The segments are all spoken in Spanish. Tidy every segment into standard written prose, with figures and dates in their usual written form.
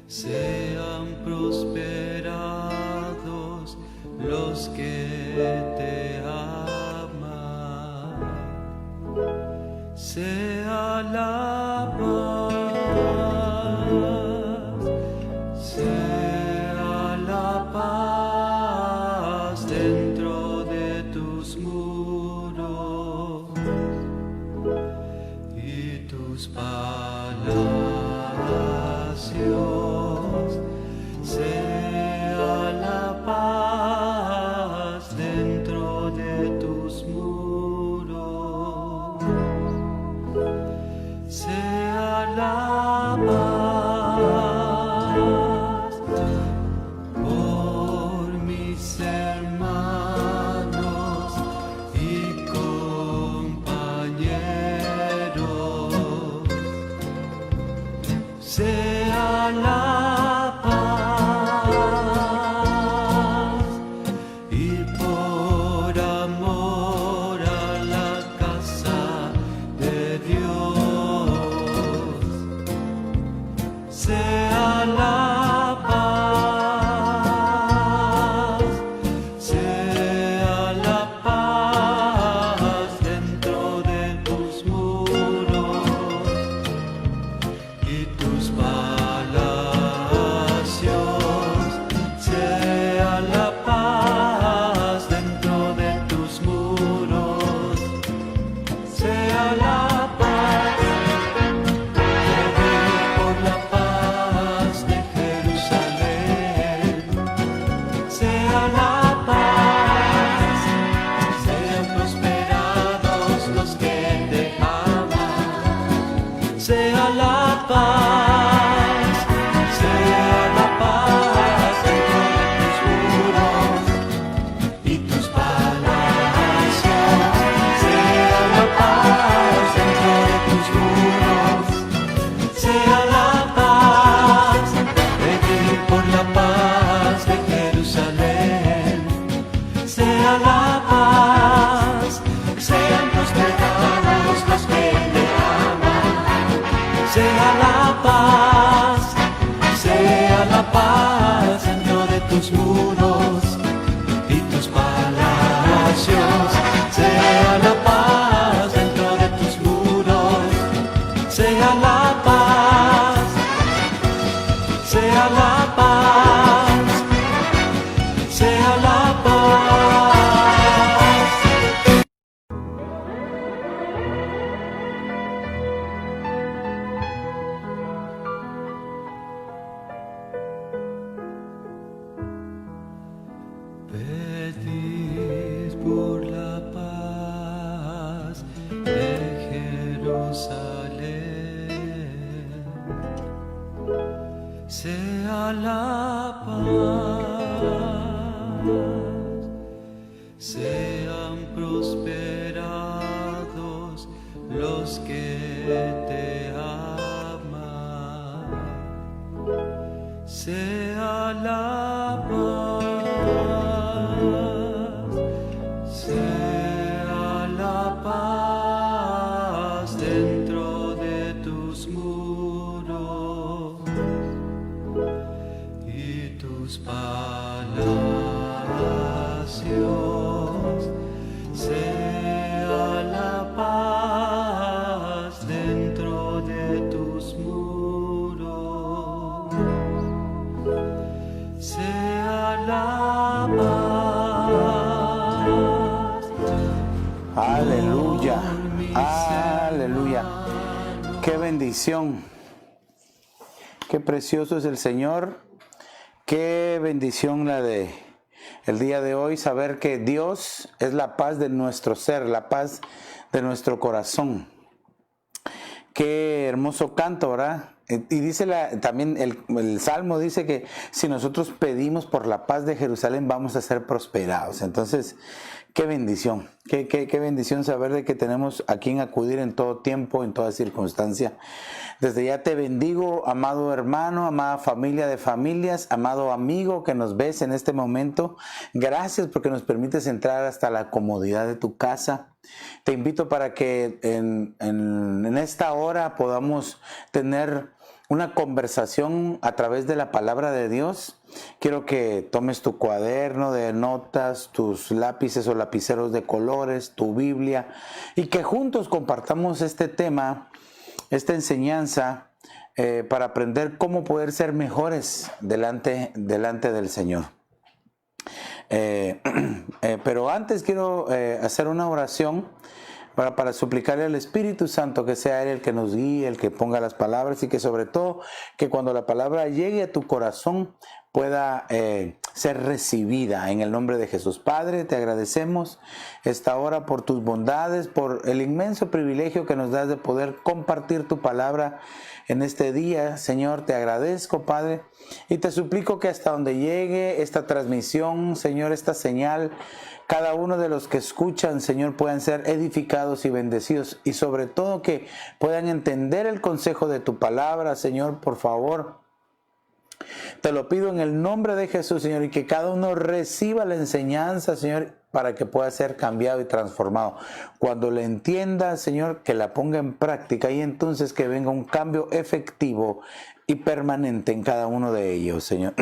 sean prosperados los que te aman. Sea la paz, sea la paz dentro de tus muros y tus palacios. Sea la paz dentro de tus muros. Sea la paz por mis hermanos y compañeros. Sea la paz y por amor a la casa de Dios. Sea la paz, sea la paz dentro de tus muros y tus palacios. Sea la paz dentro de tus muros. Sea la paz, por la paz de Jerusalén. Sea la paz, sean prosperados los que te aman. Sea la paz, sea la paz dentro de tus muros y tus palacios. Sea la paz dentro de tus muros. Sea la paz, pedir por la paz de Jerusalén. Sea la paz, sean prosperados los que te aman. Sea la paz dentro de tus muros y tus palacios. Sea la paz dentro de tus muros. Sea la paz, sea la paz, sea la paz. Pedid por la paz de Jerusalén. Sea la paz, sean prosperados los que te aman. Sea la paz, sea la paz dentro de tus muros y tus palacios. Sea la paz dentro de tus muros. Sea la paz. Aleluya, aleluya. Qué bendición. Qué precioso es el Señor. Qué bendición la de el día de hoy, saber que Dios es la paz de nuestro ser, la paz de nuestro corazón. Qué hermoso canto, ¿verdad? Y dice también el Salmo dice que si nosotros pedimos por la paz de Jerusalén vamos a ser prosperados. Entonces, qué bendición, qué bendición saber de que tenemos a quien acudir en todo tiempo, en toda circunstancia. Desde ya te bendigo, amado hermano, amada familia de familias, amado amigo que nos ves en este momento. Gracias porque nos permites entrar hasta la comodidad de tu casa. Te invito para que en esta hora podamos tener una conversación a través de la palabra de Dios. Quiero que tomes tu cuaderno de notas, tus lápices o lapiceros de colores, tu Biblia, y que juntos compartamos este tema, esta enseñanza, para aprender cómo poder ser mejores delante del Señor. Pero antes quiero hacer una oración para suplicarle al Espíritu Santo que sea Él el que nos guíe, el que ponga las palabras, y que sobre todo que cuando la palabra llegue a tu corazón pueda ser recibida en el nombre de Jesús. Padre, te agradecemos esta hora por tus bondades, por el inmenso privilegio que nos das de poder compartir tu palabra en este día. Señor, te agradezco, Padre, y te suplico que hasta donde llegue esta transmisión, Señor, esta señal, cada uno de los que escuchan, Señor, puedan ser edificados y bendecidos, y sobre todo que puedan entender el consejo de tu palabra. Señor, por favor, te lo pido en el nombre de Jesús, Señor, y que cada uno reciba la enseñanza, Señor, para que pueda ser cambiado y transformado. Cuando le entienda, Señor, que la ponga en práctica, y entonces que venga un cambio efectivo y permanente en cada uno de ellos, Señor.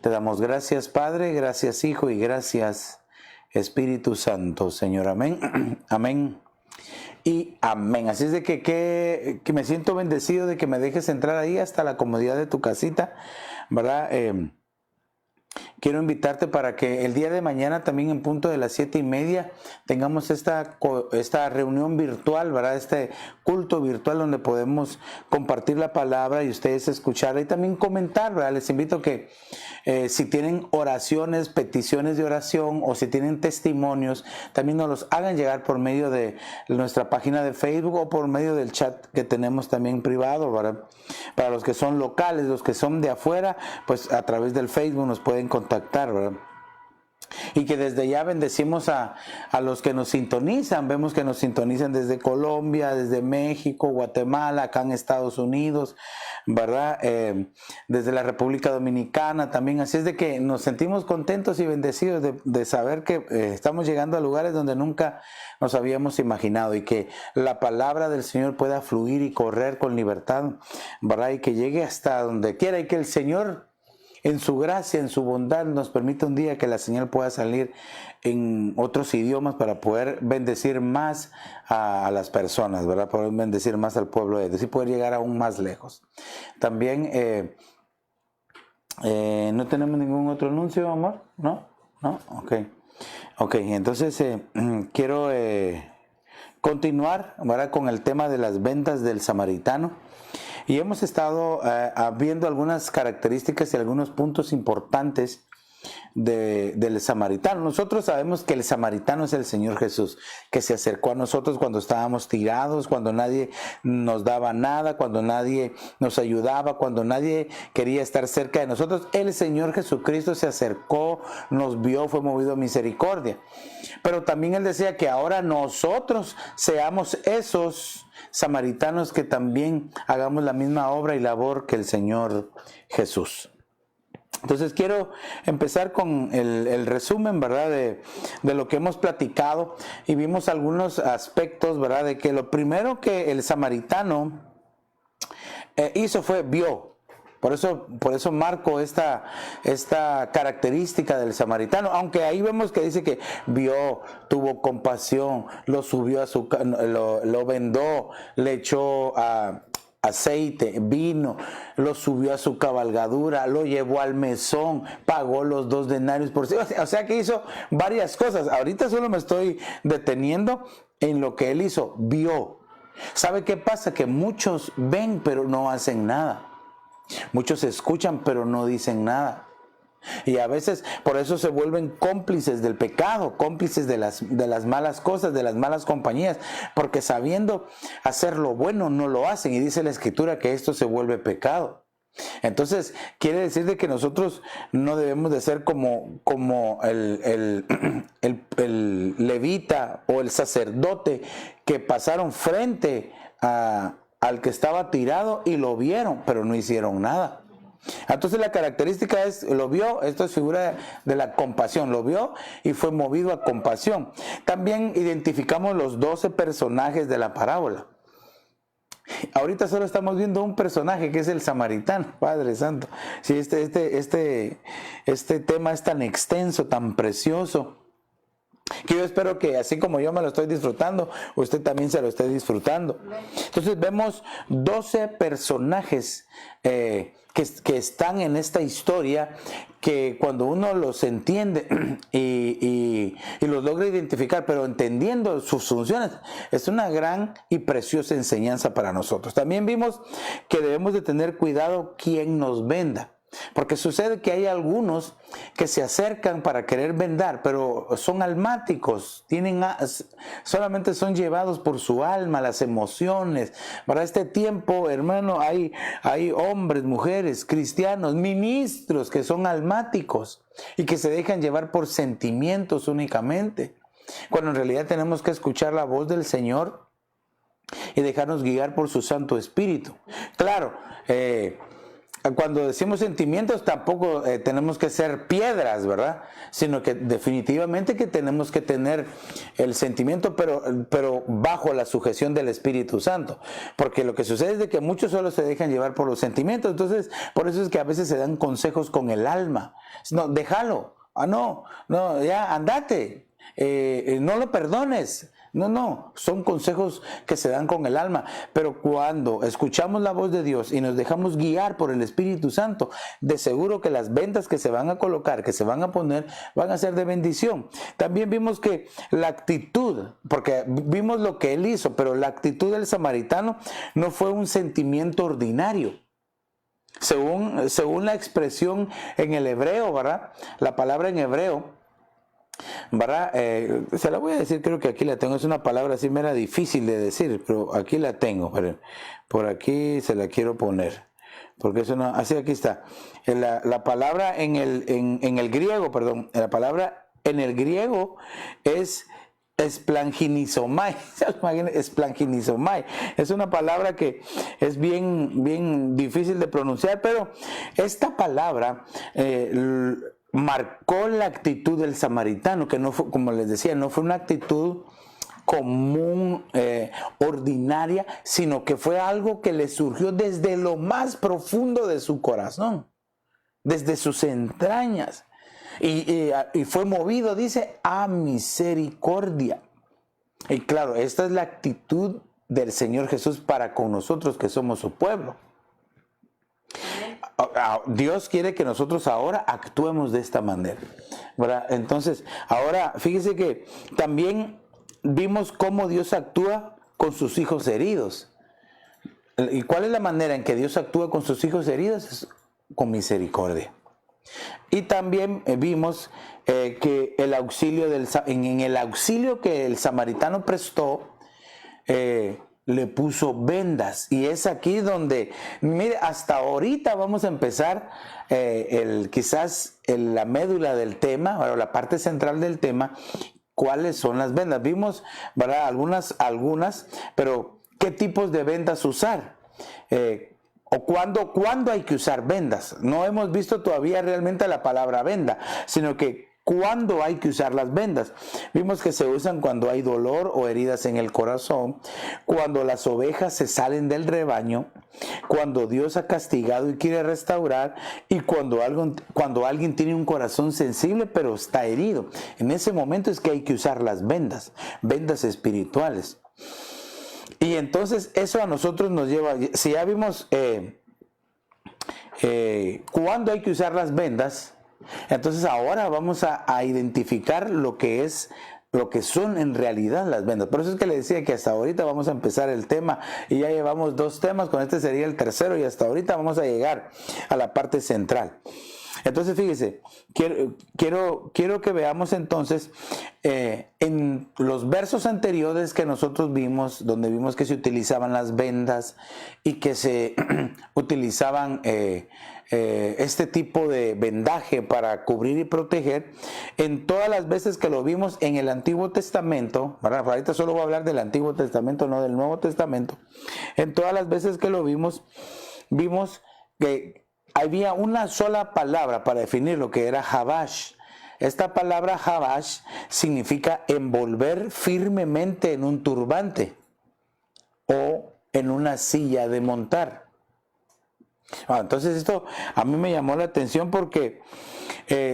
Te damos gracias, Padre, gracias, Hijo, y gracias, Espíritu Santo, Señor. Amén, amén y amén. Así es de que me siento bendecido de que me dejes entrar ahí hasta la comodidad de tu casita, ¿verdad? Quiero invitarte para que el día de mañana también en punto de las 7:30 tengamos esta reunión virtual, ¿verdad? Este culto virtual donde podemos compartir la palabra y ustedes escucharla y también comentar, ¿verdad? Les invito que si tienen oraciones, peticiones de oración, o si tienen testimonios, también nos los hagan llegar por medio de nuestra página de Facebook o por medio del chat que tenemos también privado, ¿verdad? Para los que son locales, los que son de afuera, pues a través del Facebook nos pueden contactar, ¿verdad? Y que desde ya bendecimos a los que nos sintonizan. Vemos que nos sintonizan desde Colombia, desde México, Guatemala, acá en Estados Unidos, ¿verdad? Desde la República Dominicana también. Así es de que nos sentimos contentos y bendecidos de saber que estamos llegando a lugares donde nunca nos habíamos imaginado, y que la palabra del Señor pueda fluir y correr con libertad, ¿verdad? Y que llegue hasta donde quiera, y que el Señor, en su gracia, en su bondad, nos permite un día que la señal pueda salir en otros idiomas para poder bendecir más a las personas, ¿verdad? Poder bendecir más al pueblo de Dios y poder llegar aún más lejos. También, ¿no tenemos ningún otro anuncio, amor? ¿No? ¿No? Ok, entonces quiero continuar, ¿verdad?, con el tema de las ventas del samaritano. Y hemos estado viendo algunas características y algunos puntos importantes del samaritano. Nosotros sabemos que el samaritano es el Señor Jesús, que se acercó a nosotros cuando estábamos tirados, cuando nadie nos daba nada, cuando nadie nos ayudaba, cuando nadie quería estar cerca de nosotros. El Señor Jesucristo se acercó, nos vio, fue movido a misericordia. Pero también Él decía que ahora nosotros seamos esos samaritanos que también hagamos la misma obra y labor que el Señor Jesús. Entonces quiero empezar con el resumen, ¿verdad?, de lo que hemos platicado, y vimos algunos aspectos, ¿verdad?, de que lo primero que el samaritano hizo fue vio. Por eso marco esta característica del samaritano, aunque ahí vemos que dice que vio, tuvo compasión, lo subió lo vendó, le echó aceite, vino, lo subió a su cabalgadura, lo llevó al mesón, pagó los 2 denarios por sí. O sea que hizo varias cosas. Ahorita solo me estoy deteniendo en lo que él hizo, vio. ¿Sabe qué pasa? Que muchos ven pero no hacen nada. Muchos escuchan pero no dicen nada. Y a veces por eso se vuelven cómplices del pecado, cómplices de las malas cosas, de las malas compañías, porque sabiendo hacer lo bueno no lo hacen, y dice la Escritura que esto se vuelve pecado. Entonces quiere decir de que nosotros no debemos de ser como el levita o el sacerdote que pasaron frente al que estaba tirado y lo vieron, pero no hicieron nada. Entonces la característica es, lo vio, esto es figura de la compasión, lo vio y fue movido a compasión. También identificamos los 12 personajes de la parábola. Ahorita solo estamos viendo un personaje que es el samaritano, Padre Santo. Sí, este tema es tan extenso, tan precioso, que yo espero que así como yo me lo estoy disfrutando, usted también se lo esté disfrutando. Entonces vemos 12 personajes que están en esta historia, que cuando uno los entiende y los logra identificar, pero entendiendo sus funciones, es una gran y preciosa enseñanza para nosotros. También vimos que debemos de tener cuidado quién nos venda. Porque sucede que hay algunos que se acercan para querer vendar, pero son almáticos, solamente son llevados por su alma, las emociones. Para este tiempo, hermano, hay hombres, mujeres, cristianos, ministros que son almáticos y que se dejan llevar por sentimientos únicamente, cuando en realidad tenemos que escuchar la voz del Señor y dejarnos guiar por su Santo Espíritu. Claro, cuando decimos sentimientos tampoco tenemos que ser piedras, ¿verdad? Sino que definitivamente que tenemos que tener el sentimiento, pero bajo la sujeción del Espíritu Santo. Porque lo que sucede es de que muchos solo se dejan llevar por los sentimientos. Entonces, por eso es que a veces se dan consejos con el alma. No, déjalo. No, ya, andate. No lo perdones. No, son consejos que se dan con el alma, pero cuando escuchamos la voz de Dios y nos dejamos guiar por el Espíritu Santo, de seguro que las vendas que se van a colocar, que se van a poner, van a ser de bendición. También vimos que la actitud, porque vimos lo que él hizo, pero la actitud del samaritano no fue un sentimiento ordinario. Según la expresión en el hebreo, ¿verdad? La palabra en hebreo, ¿verdad? Se la voy a decir, creo que aquí la tengo. Es una palabra así mera difícil de decir, pero aquí la tengo. Por aquí se la quiero poner, porque es una, así aquí está. La palabra en el griego, perdón, la palabra en el griego es esplanginizomai. Esplanginizomai es una palabra que es bien difícil de pronunciar, pero esta palabra marcó la actitud del samaritano, que no fue, como les decía, no fue una actitud común, ordinaria, sino que fue algo que le surgió desde lo más profundo de su corazón, desde sus entrañas, y fue movido, dice, a misericordia. Y claro, esta es la actitud del Señor Jesús para con nosotros que somos su pueblo. Dios quiere que nosotros ahora actuemos de esta manera, ¿verdad? Entonces, ahora fíjese que también vimos cómo Dios actúa con sus hijos heridos. ¿Y cuál es la manera en que Dios actúa con sus hijos heridos? Es con misericordia. Y también vimos que en el auxilio que el samaritano prestó, le puso vendas, y es aquí donde, mire, hasta ahorita vamos a empezar quizás la médula del tema, o la parte central del tema, cuáles son las vendas. Vimos, ¿verdad? Algunas, pero ¿qué tipos de vendas usar? O cuándo hay que usar vendas. No hemos visto todavía realmente la palabra venda, sino que ¿cuándo hay que usar las vendas? Vimos que se usan cuando hay dolor o heridas en el corazón, cuando las ovejas se salen del rebaño, cuando Dios ha castigado y quiere restaurar, y cuando alguien tiene un corazón sensible pero está herido. En ese momento es que hay que usar las vendas espirituales. Y entonces eso a nosotros nos lleva, si ya vimos cuándo hay que usar las vendas, entonces ahora vamos a identificar lo que son en realidad las vendas. Por eso es que le decía que hasta ahorita vamos a empezar el tema, y ya llevamos 2 temas, con este sería el tercero, y hasta ahorita vamos a llegar a la parte central. Entonces fíjese, quiero que veamos entonces en los versos anteriores que nosotros vimos, donde vimos que se utilizaban las vendas y que se utilizaban este tipo de vendaje para cubrir y proteger, en todas las veces que lo vimos en el Antiguo Testamento, ¿verdad? Ahorita solo voy a hablar del Antiguo Testamento, no del Nuevo Testamento. En todas las veces que lo vimos que había una sola palabra para definir lo que era Habash. Esta palabra Habash significa envolver firmemente en un turbante o en una silla de montar. Entonces esto a mí me llamó la atención porque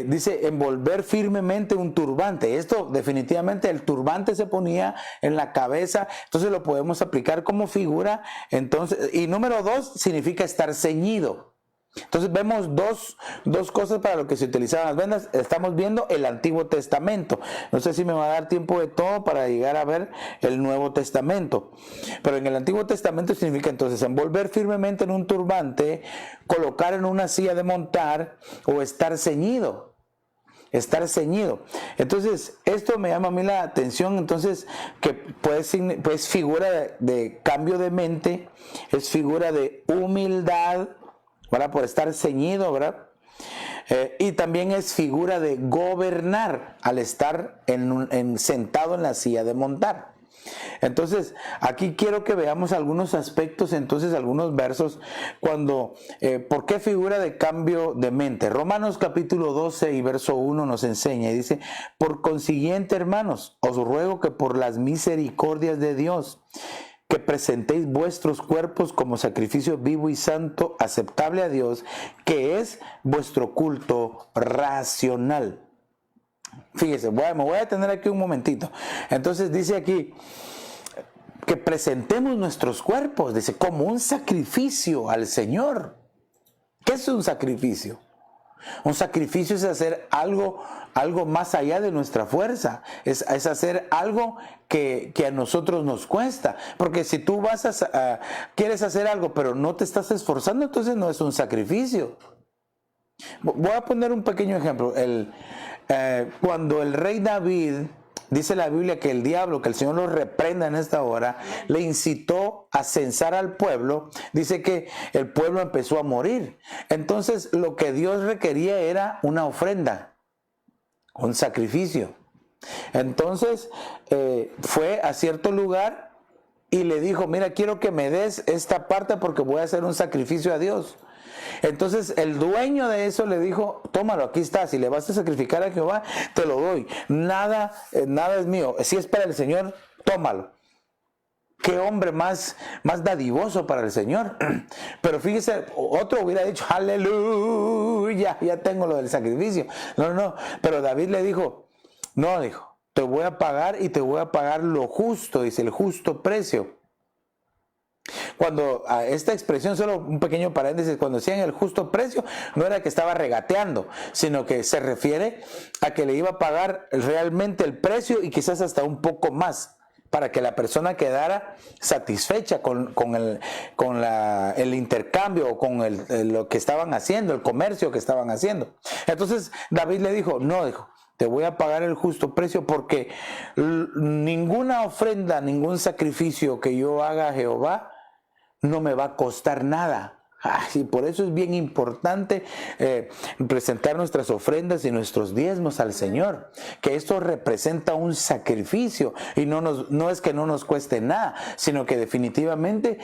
dice envolver firmemente un turbante. Esto definitivamente el turbante se ponía en la cabeza, entonces lo podemos aplicar como figura. Entonces, y número 2 significa estar ceñido. Entonces vemos dos cosas para lo que se utilizaban las vendas. Estamos viendo el Antiguo Testamento. No sé si me va a dar tiempo de todo para llegar a ver el Nuevo Testamento. Pero en el Antiguo Testamento significa entonces envolver firmemente en un turbante, colocar en una silla de montar o estar ceñido. Estar ceñido. Entonces, esto me llama a mí la atención, entonces, que pues figura de cambio de mente, es figura de humildad, ¿verdad? Por estar ceñido, ¿verdad? Y también es figura de gobernar al estar sentado en la silla de montar. Entonces, aquí quiero que veamos algunos aspectos, entonces algunos versos, ¿por qué figura de cambio de mente? Romanos capítulo 12 y verso 1 nos enseña y dice, por consiguiente, hermanos, os ruego que por las misericordias de Dios, que presentéis vuestros cuerpos como sacrificio vivo y santo, aceptable a Dios, que es vuestro culto racional. Fíjese, me voy a detener aquí un momentito. Entonces dice aquí que presentemos nuestros cuerpos, dice, como un sacrificio al Señor. ¿Qué es un sacrificio? Un sacrificio es hacer algo más allá de nuestra fuerza, es hacer algo que a nosotros nos cuesta, porque si tú quieres hacer algo pero no te estás esforzando, entonces no es un sacrificio. Voy a poner un pequeño ejemplo. Cuando el rey David, dice la Biblia que el diablo, que el Señor lo reprenda en esta hora, le incitó a censar al pueblo, dice que el pueblo empezó a morir. Entonces lo que Dios requería era una ofrenda, un sacrificio. Entonces fue a cierto lugar y le dijo, mira, quiero que me des esta parte porque voy a hacer un sacrificio a Dios. Entonces el dueño de eso le dijo, tómalo, aquí está, si le vas a sacrificar a Jehová, te lo doy. Nada es mío, si es para el Señor, tómalo. Qué hombre más dadivoso para el Señor. Pero fíjese, otro hubiera dicho, aleluya, ya tengo lo del sacrificio. No, pero David le dijo, no, dijo, te voy a pagar y te voy a pagar lo justo, dice, el justo precio. Cuando esta expresión, solo un pequeño paréntesis, cuando decían el justo precio, no era que estaba regateando, sino que se refiere a que le iba a pagar realmente el precio y quizás hasta un poco más, para que la persona quedara satisfecha con el intercambio o con lo que estaban haciendo, el comercio que estaban haciendo. Entonces David le dijo, no, dijo, te voy a pagar el justo precio porque ninguna ofrenda, ningún sacrificio que yo haga a Jehová no me va a costar nada. Y por eso es bien importante presentar nuestras ofrendas y nuestros diezmos al Señor, que esto representa un sacrificio y no es que no nos cueste nada, sino que definitivamente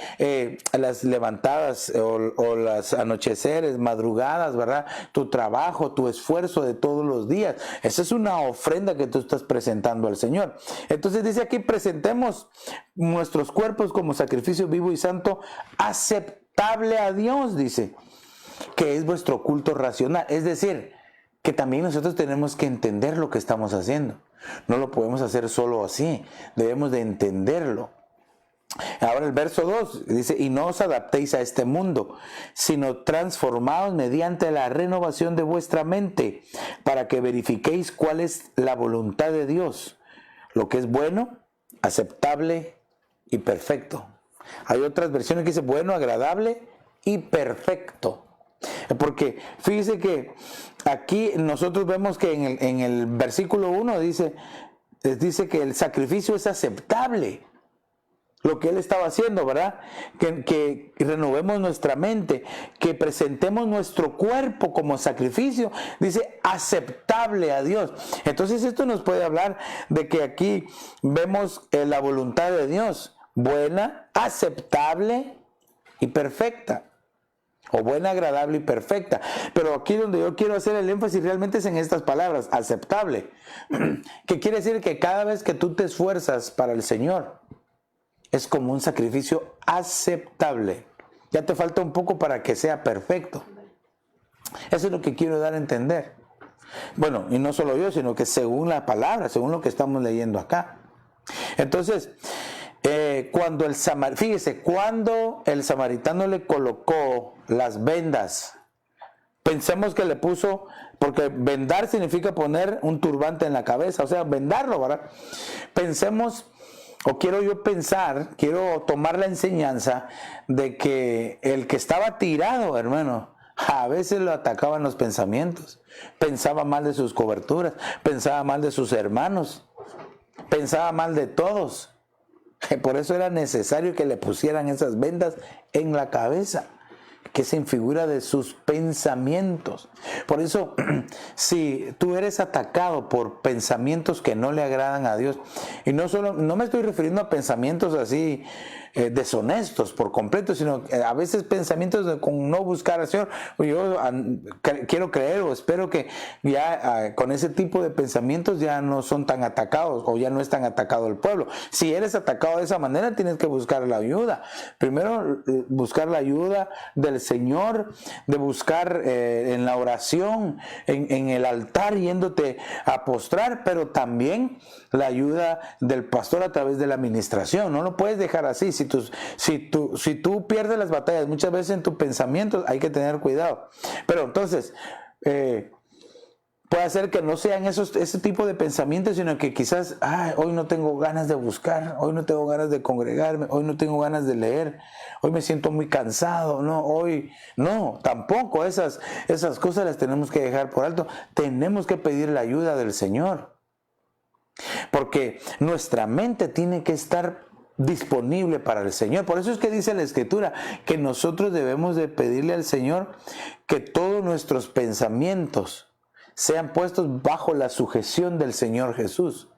las levantadas o las anocheceres, madrugadas, ¿verdad? Tu trabajo, tu esfuerzo de todos los días, esa es una ofrenda que tú estás presentando al Señor. Entonces dice aquí, presentemos nuestros cuerpos como sacrificio vivo y santo, aceptable a Dios, dice, que es vuestro culto racional. Es decir, que también nosotros tenemos que entender lo que estamos haciendo. No lo podemos hacer solo así, debemos de entenderlo. Ahora el verso 2 dice, y no os adaptéis a este mundo, sino transformaos mediante la renovación de vuestra mente, para que verifiquéis cuál es la voluntad de Dios, lo que es bueno, aceptable y perfecto. Hay otras versiones que dicen bueno, agradable y perfecto. Porque fíjese que aquí nosotros vemos que en el versículo 1 dice que el sacrificio es aceptable. Lo que él estaba haciendo, ¿verdad? Que renovemos nuestra mente, que presentemos nuestro cuerpo como sacrificio, dice aceptable a Dios. Entonces esto nos puede hablar de que aquí vemos la voluntad de Dios. Buena, aceptable y perfecta. O buena, agradable y perfecta. Pero aquí donde yo quiero hacer el énfasis realmente es en estas palabras, aceptable. Que quiere decir que cada vez que tú te esfuerzas para el Señor, es como un sacrificio aceptable. Ya te falta un poco para que sea perfecto. Eso es lo que quiero dar a entender. Bueno, y no solo yo, sino que según la palabra, según lo que estamos leyendo acá. Entonces, cuando cuando el samaritano le colocó las vendas, pensemos que le puso, porque vendar significa poner un turbante en la cabeza, o sea, vendarlo, ¿verdad? Pensemos, o quiero tomar la enseñanza de que el que estaba tirado, hermano, a veces lo atacaban los pensamientos, pensaba mal de sus coberturas, pensaba mal de sus hermanos, pensaba mal de todos. Por eso era necesario que le pusieran esas vendas en la cabeza, que es en figura de sus pensamientos. Por eso, si tú eres atacado por pensamientos que no le agradan a Dios, y no me estoy refiriendo a pensamientos así deshonestos por completo, sino a veces pensamientos con no buscar al Señor. Yo quiero creer o espero que ya con ese tipo de pensamientos ya no son tan atacados, o ya no es tan atacado el pueblo. Si eres atacado de esa manera, tienes que buscar la ayuda. Primero, buscar la ayuda del Señor, de buscar en la oración, en el altar, yéndote a postrar, pero también la ayuda del pastor a través de la administración. No lo puedes dejar así. Si tú pierdes las batallas muchas veces en tus pensamientos, hay que tener cuidado. Pero entonces, puede ser que no sean ese tipo de pensamientos, sino que quizás, hoy no tengo ganas de buscar, hoy no tengo ganas de congregarme, hoy no tengo ganas de leer, hoy me siento muy cansado, tampoco esas cosas las tenemos que dejar por alto. Tenemos que pedir la ayuda del Señor, porque nuestra mente tiene que estar disponible para el Señor. Por eso es que dice la Escritura que nosotros debemos de pedirle al Señor que todos nuestros pensamientos sean puestos bajo la sujeción del Señor Jesús.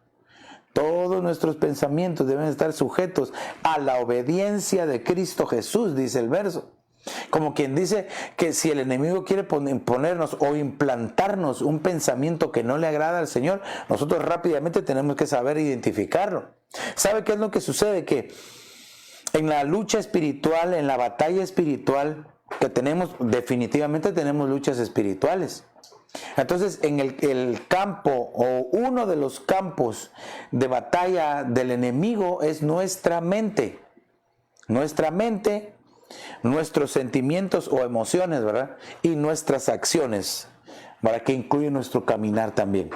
Todos nuestros pensamientos deben estar sujetos a la obediencia de Cristo Jesús, dice el verso. Como quien dice que si el enemigo quiere ponernos o implantarnos un pensamiento que no le agrada al Señor, nosotros rápidamente tenemos que saber identificarlo. ¿Sabe qué es lo que sucede? Que en la lucha espiritual, en la batalla espiritual que tenemos, definitivamente tenemos luchas espirituales. Entonces, en el campo o uno de los campos de batalla del enemigo es nuestra mente. Nuestra mente, nuestros sentimientos o emociones, ¿verdad? Y nuestras acciones, ¿verdad? Que incluye nuestro caminar también.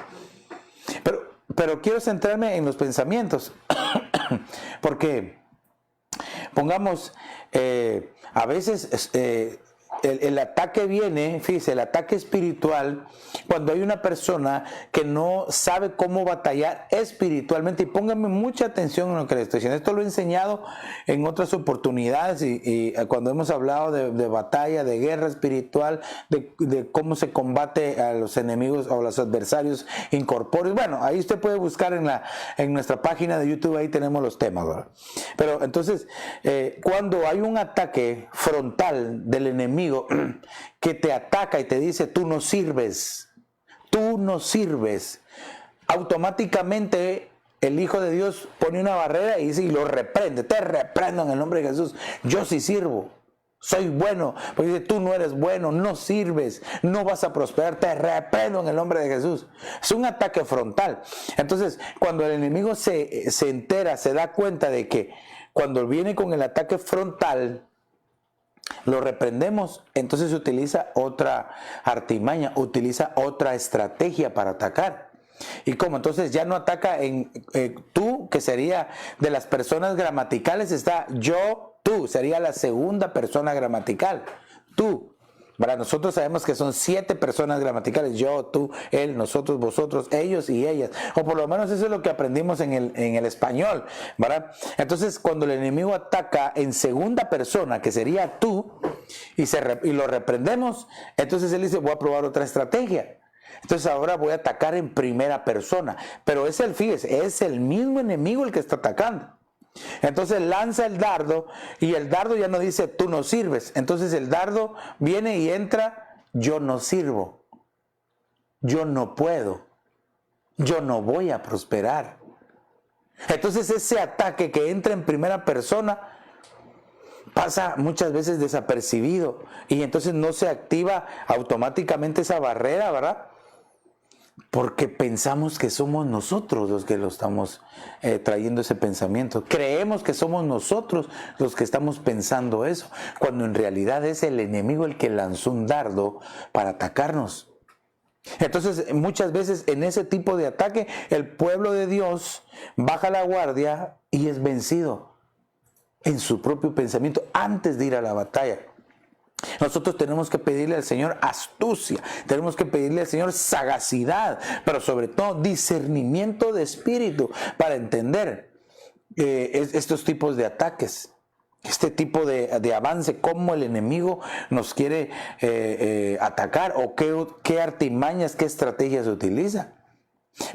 Pero quiero centrarme en los pensamientos, porque, pongamos, a veces el ataque viene, fíjese, el ataque espiritual, cuando hay una persona que no sabe cómo batallar espiritualmente. Y pónganme mucha atención en lo que les estoy diciendo. Esto lo he enseñado en otras oportunidades y cuando hemos hablado de batalla, de guerra espiritual, de cómo se combate a los enemigos o a los adversarios incorpóreos. Bueno, ahí usted puede buscar en nuestra página de YouTube, ahí tenemos los temas, ¿verdad? Pero entonces, cuando hay un ataque frontal del enemigo que te ataca y te dice tú no sirves, automáticamente el Hijo de Dios pone una barrera y dice, y lo reprende, te reprendo en el nombre de Jesús, yo sí sirvo, soy bueno, porque dice tú no eres bueno, no sirves, no vas a prosperar, te reprendo en el nombre de Jesús. Es un ataque frontal. Entonces, cuando el enemigo se entera, se da cuenta de que cuando viene con el ataque frontal, lo reprendemos, entonces utiliza otra artimaña, utiliza otra estrategia para atacar. ¿Y cómo? Entonces ya no ataca en tú, que sería de las personas gramaticales, está yo, tú, sería la segunda persona gramatical, tú. Para nosotros sabemos que son 7 personas gramaticales, yo, tú, él, nosotros, vosotros, ellos y ellas, o por lo menos eso es lo que aprendimos en el español, ¿verdad? Entonces cuando el enemigo ataca en segunda persona, que sería tú, y lo reprendemos, entonces él dice, voy a probar otra estrategia. Entonces ahora voy a atacar en primera persona, pero fíjese, es el mismo enemigo el que está atacando. Entonces lanza el dardo y el dardo ya no dice tú no sirves. Entonces el dardo viene y entra, yo no sirvo, yo no puedo, yo no voy a prosperar. Entonces ese ataque que entra en primera persona pasa muchas veces desapercibido y entonces no se activa automáticamente esa barrera, ¿verdad? Porque pensamos que somos nosotros los que lo estamos trayendo ese pensamiento. Creemos que somos nosotros los que estamos pensando eso, cuando en realidad es el enemigo el que lanzó un dardo para atacarnos. Entonces, muchas veces en ese tipo de ataque, el pueblo de Dios baja la guardia y es vencido en su propio pensamiento antes de ir a la batalla. Nosotros tenemos que pedirle al Señor astucia, tenemos que pedirle al Señor sagacidad, pero sobre todo discernimiento de espíritu para entender estos tipos de ataques, este tipo de avance, cómo el enemigo nos quiere atacar o qué artimañas, qué estrategias utiliza.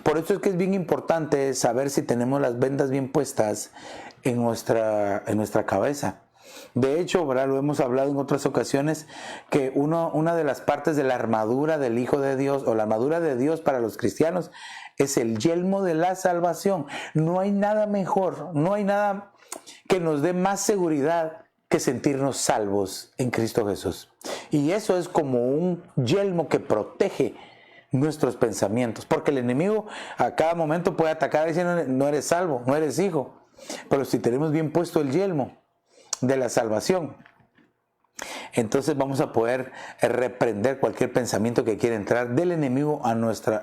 Por eso es que es bien importante saber si tenemos las vendas bien puestas en nuestra cabeza. De hecho, ¿verdad? Lo hemos hablado en otras ocasiones, que una de las partes de la armadura del Hijo de Dios, o la armadura de Dios para los cristianos, es el yelmo de la salvación. No hay nada mejor, no hay nada que nos dé más seguridad que sentirnos salvos en Cristo Jesús. Y eso es como un yelmo que protege nuestros pensamientos, porque el enemigo a cada momento puede atacar diciendo: no eres salvo, no eres hijo. Pero si tenemos bien puesto el yelmo de la salvación, entonces vamos a poder reprender cualquier pensamiento que quiera entrar del enemigo a nuestra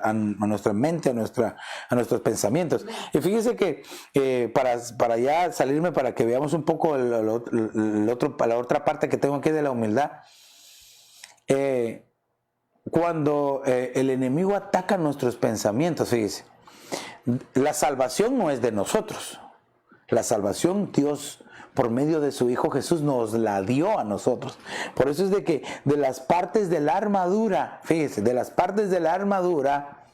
mente, a nuestros pensamientos. Y fíjese que para ya salirme, para que veamos un poco la otra parte que tengo aquí de la humildad, cuando el enemigo ataca nuestros pensamientos, fíjese, la salvación no es de nosotros. La salvación Dios, por medio de su Hijo Jesús, nos la dio a nosotros. Por eso es de que de las partes de la armadura, fíjese, de las partes de la armadura,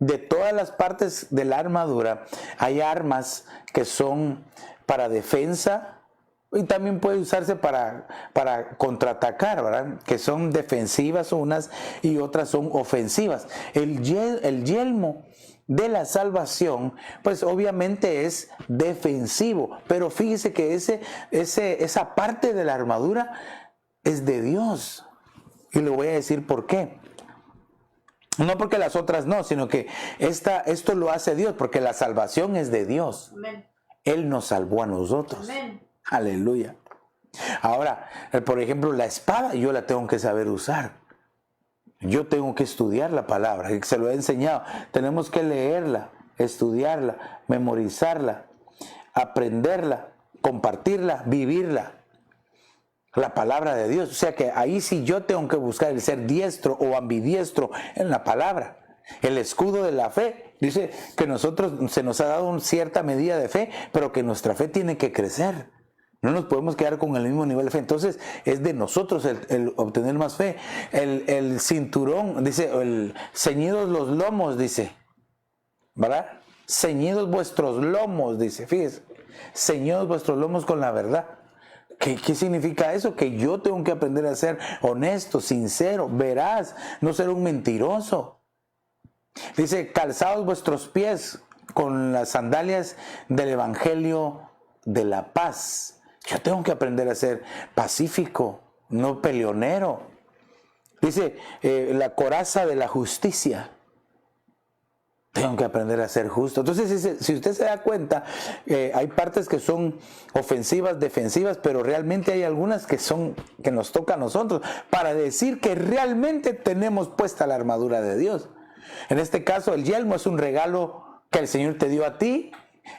de todas las partes de la armadura, hay armas que son para defensa y también puede usarse para contraatacar, ¿verdad? Que son defensivas unas y otras son ofensivas. El yelmo de la salvación, pues obviamente es defensivo, pero fíjese que esa parte de la armadura es de Dios. Y le voy a decir por qué. No porque las otras no, sino que esto lo hace Dios, porque la salvación es de Dios. Amén. Él nos salvó a nosotros. Amén. Aleluya. Ahora, por ejemplo, la espada yo la tengo que saber usar. Yo tengo que estudiar la palabra, se lo he enseñado. Tenemos que leerla, estudiarla, memorizarla, aprenderla, compartirla, vivirla. La palabra de Dios. O sea que ahí sí yo tengo que buscar el ser diestro o ambidiestro en la palabra. El escudo de la fe dice que nosotros se nos ha dado una cierta medida de fe, pero que nuestra fe tiene que crecer. No nos podemos quedar con el mismo nivel de fe. Entonces es de nosotros el obtener más fe. El cinturón, dice, ceñidos los lomos, dice, ¿verdad? Ceñidos vuestros lomos, dice, fíjese, ceñidos vuestros lomos con la verdad. ¿Qué significa eso? Que yo tengo que aprender a ser honesto, sincero, veraz, no ser un mentiroso. Dice, calzaos vuestros pies con las sandalias del evangelio de la paz. Yo tengo que aprender a ser pacífico, no peleonero. Dice, la coraza de la justicia. Tengo que aprender a ser justo. Entonces, si usted se da cuenta, hay partes que son ofensivas, defensivas, pero realmente hay algunas que nos toca a nosotros para decir que realmente tenemos puesta la armadura de Dios. En este caso, el yelmo es un regalo que el Señor te dio a ti,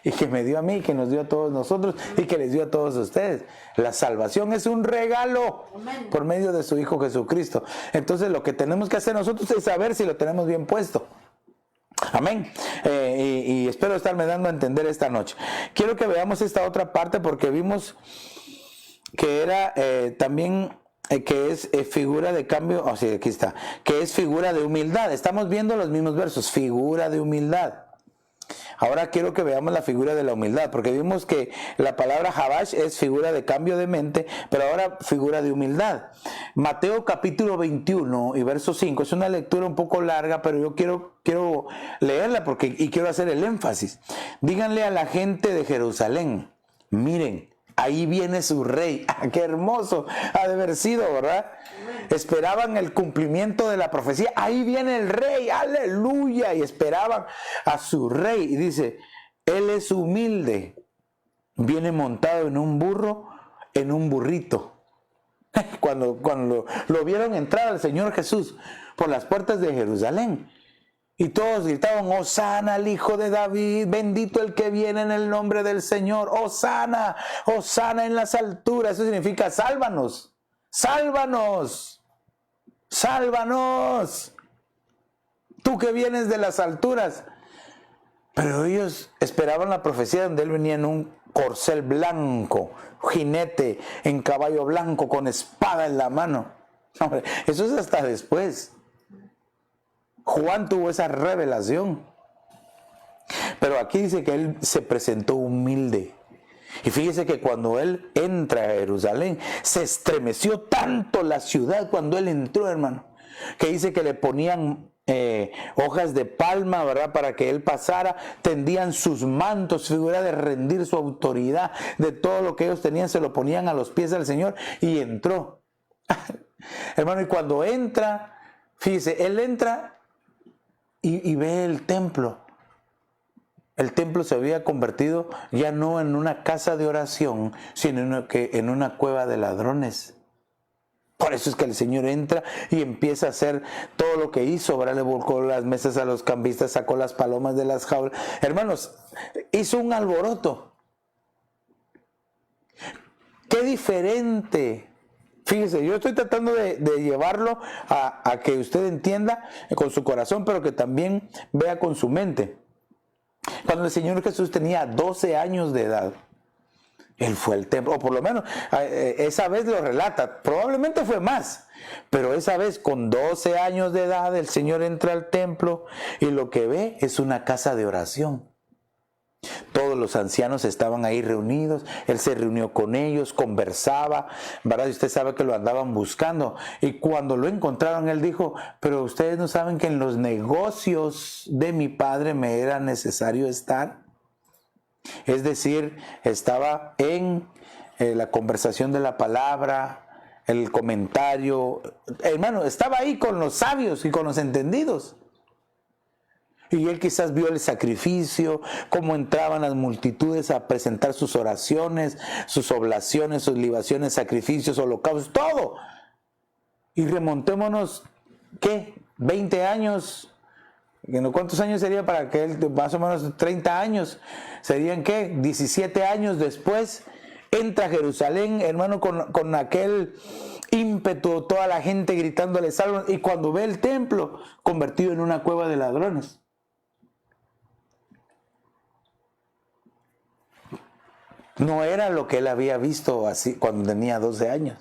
y que me dio a mí, que nos dio a todos nosotros y que les dio a todos ustedes. La salvación es un regalo por medio de su Hijo Jesucristo. Entonces lo que tenemos que hacer nosotros es saber si lo tenemos bien puesto. Amén. Y espero estarme dando a entender esta noche. Quiero que veamos esta otra parte, porque vimos que era también que es figura de cambio. Oh, sí, aquí está. Que es figura de humildad. Estamos viendo los mismos versos. Figura de humildad. Ahora quiero que veamos la figura de la humildad, porque vimos que la palabra Jabash es figura de cambio de mente, pero ahora figura de humildad. Mateo capítulo 21 y verso 5, es una lectura un poco larga, pero yo quiero leerla y quiero hacer el énfasis. Díganle a la gente de Jerusalén, miren, ahí viene su rey. ¡Qué hermoso ha de haber sido, ¿verdad? Esperaban el cumplimiento de la profecía. Ahí viene el rey, aleluya. Y esperaban a su rey. Y dice, él es humilde. Viene montado en un burro, en un burrito. Cuando lo vieron entrar al Señor Jesús por las puertas de Jerusalén. Y todos gritaban, Hosana al Hijo de David, bendito el que viene en el nombre del Señor, Hosana, Hosana en las alturas. Eso significa, sálvanos, sálvanos, sálvanos, tú que vienes de las alturas. Pero ellos esperaban la profecía donde él venía en un corcel blanco, jinete en caballo blanco con espada en la mano. Hombre, eso es hasta después. Juan tuvo esa revelación. Pero aquí dice que él se presentó humilde. Y fíjese que cuando él entra a Jerusalén, se estremeció tanto la ciudad cuando él entró, hermano, que dice que le ponían hojas de palma, ¿verdad?, para que él pasara, tendían sus mantos, figura de rendir su autoridad, de todo lo que ellos tenían, se lo ponían a los pies del Señor y entró. Hermano, y cuando entra, fíjese, él entra y ve el templo. El templo se había convertido ya no en una casa de oración, sino en una cueva de ladrones. Por eso es que el Señor entra y empieza a hacer todo lo que hizo, ¿verdad? Le volcó las mesas a los cambistas, sacó las palomas de las jaulas. Hermanos, hizo un alboroto. Qué diferente. Fíjese, yo estoy tratando de llevarlo a que usted entienda con su corazón, pero que también vea con su mente. Cuando el Señor Jesús tenía 12 años de edad, él fue al templo, o por lo menos esa vez lo relata, probablemente fue más, pero esa vez con 12 años de edad el Señor entra al templo y lo que ve es una casa de oración. Todos los ancianos estaban ahí reunidos, él se reunió con ellos, conversaba, ¿verdad? Y usted sabe que lo andaban buscando. Y cuando lo encontraron, él dijo, pero ustedes no saben que en los negocios de mi padre me era necesario estar. Es decir, estaba en la conversación de la palabra, el comentario. Hermano, estaba ahí con los sabios y con los entendidos. Y él quizás vio el sacrificio, cómo entraban las multitudes a presentar sus oraciones, sus oblaciones, sus libaciones, sacrificios, holocaustos, todo. Y remontémonos, ¿qué? 20 años. ¿Cuántos años sería para que él? Más o menos 30 años. ¿Serían qué? 17 años después. Entra a Jerusalén, hermano, con aquel ímpetu, toda la gente gritándole salvos. Y cuando ve el templo convertido en una cueva de ladrones. No era lo que él había visto así cuando tenía 12 años.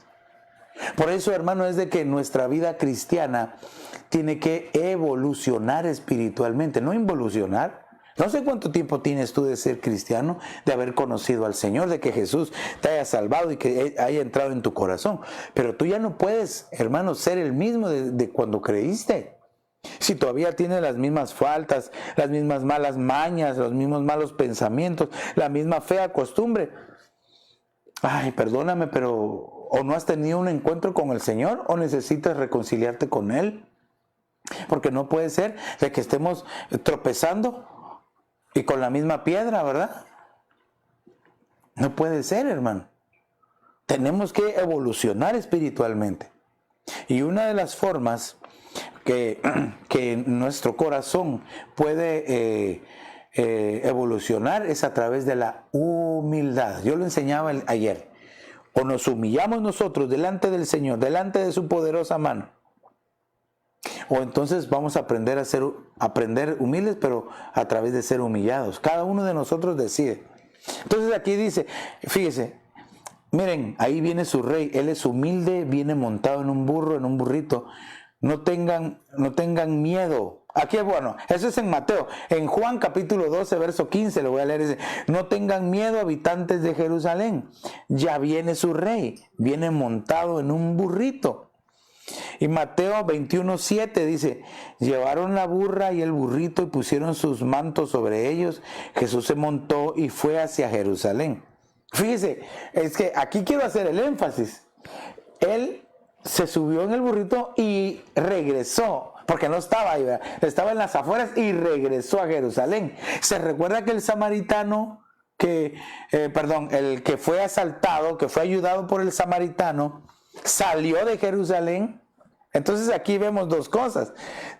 Por eso, hermano, es de que nuestra vida cristiana tiene que evolucionar espiritualmente, no involucionar. No sé cuánto tiempo tienes tú de ser cristiano, de haber conocido al Señor, de que Jesús te haya salvado y que haya entrado en tu corazón. Pero tú ya no puedes, hermano, ser el mismo de cuando creíste. Si todavía tienes las mismas faltas, las mismas malas mañas, los mismos malos pensamientos, la misma fea costumbre. Ay, perdóname, pero o no has tenido un encuentro con el Señor o necesitas reconciliarte con Él. Porque no puede ser de que estemos tropezando y con la misma piedra, ¿verdad? No puede ser, hermano. Tenemos que evolucionar espiritualmente. Y una de las formas que nuestro corazón puede evolucionar es a través de la humildad. Yo lo enseñaba ayer. O nos humillamos nosotros delante del Señor, delante de su poderosa mano, o entonces vamos a aprender humildes, pero a través de ser humillados. Cada uno de nosotros decide. Entonces aquí dice, fíjese, miren, ahí viene su rey, él es humilde, viene montado en un burro, en un burrito. No tengan miedo, Aquí es bueno, eso es en Mateo. En Juan capítulo 12, verso 15, lo voy a leer, dice: no tengan miedo, habitantes de Jerusalén, ya viene su rey, viene montado en un burrito. Y Mateo 21, 7 dice: llevaron la burra y el burrito y pusieron sus mantos sobre ellos. Jesús se montó y fue hacia Jerusalén. Fíjese, es que aquí quiero hacer el énfasis. Él se subió en el burrito y regresó, porque no estaba ahí, ¿verdad? Estaba en las afueras y regresó a Jerusalén. Se recuerda que el samaritano, el que fue asaltado, que fue ayudado por el samaritano, salió de Jerusalén. Entonces aquí vemos dos cosas.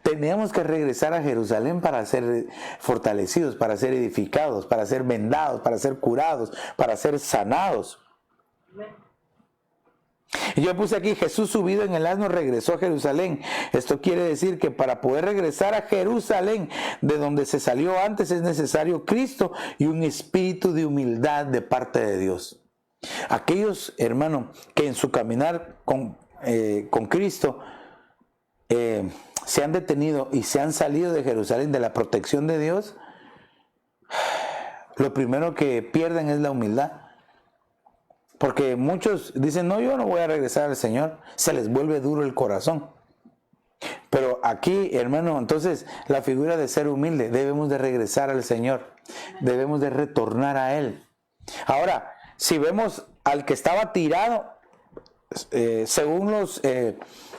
Tenemos que regresar a Jerusalén para ser fortalecidos, para ser edificados, para ser vendados, para ser curados, para ser sanados. Y yo puse aquí: Jesús subido en el asno regresó a Jerusalén. Esto quiere decir que para poder regresar a Jerusalén, de donde se salió antes, es necesario Cristo y un espíritu de humildad de parte de Dios. Aquellos, hermanos, que en su caminar con Cristo se han detenido y se han salido de Jerusalén, de la protección de Dios, lo primero que pierden es la humildad. Porque muchos dicen: no, yo no voy a regresar al Señor. Se les vuelve duro el corazón. Pero aquí, hermano, entonces la figura de ser humilde, debemos de regresar al Señor. Debemos de retornar a Él. Ahora, si vemos al que estaba tirado, según los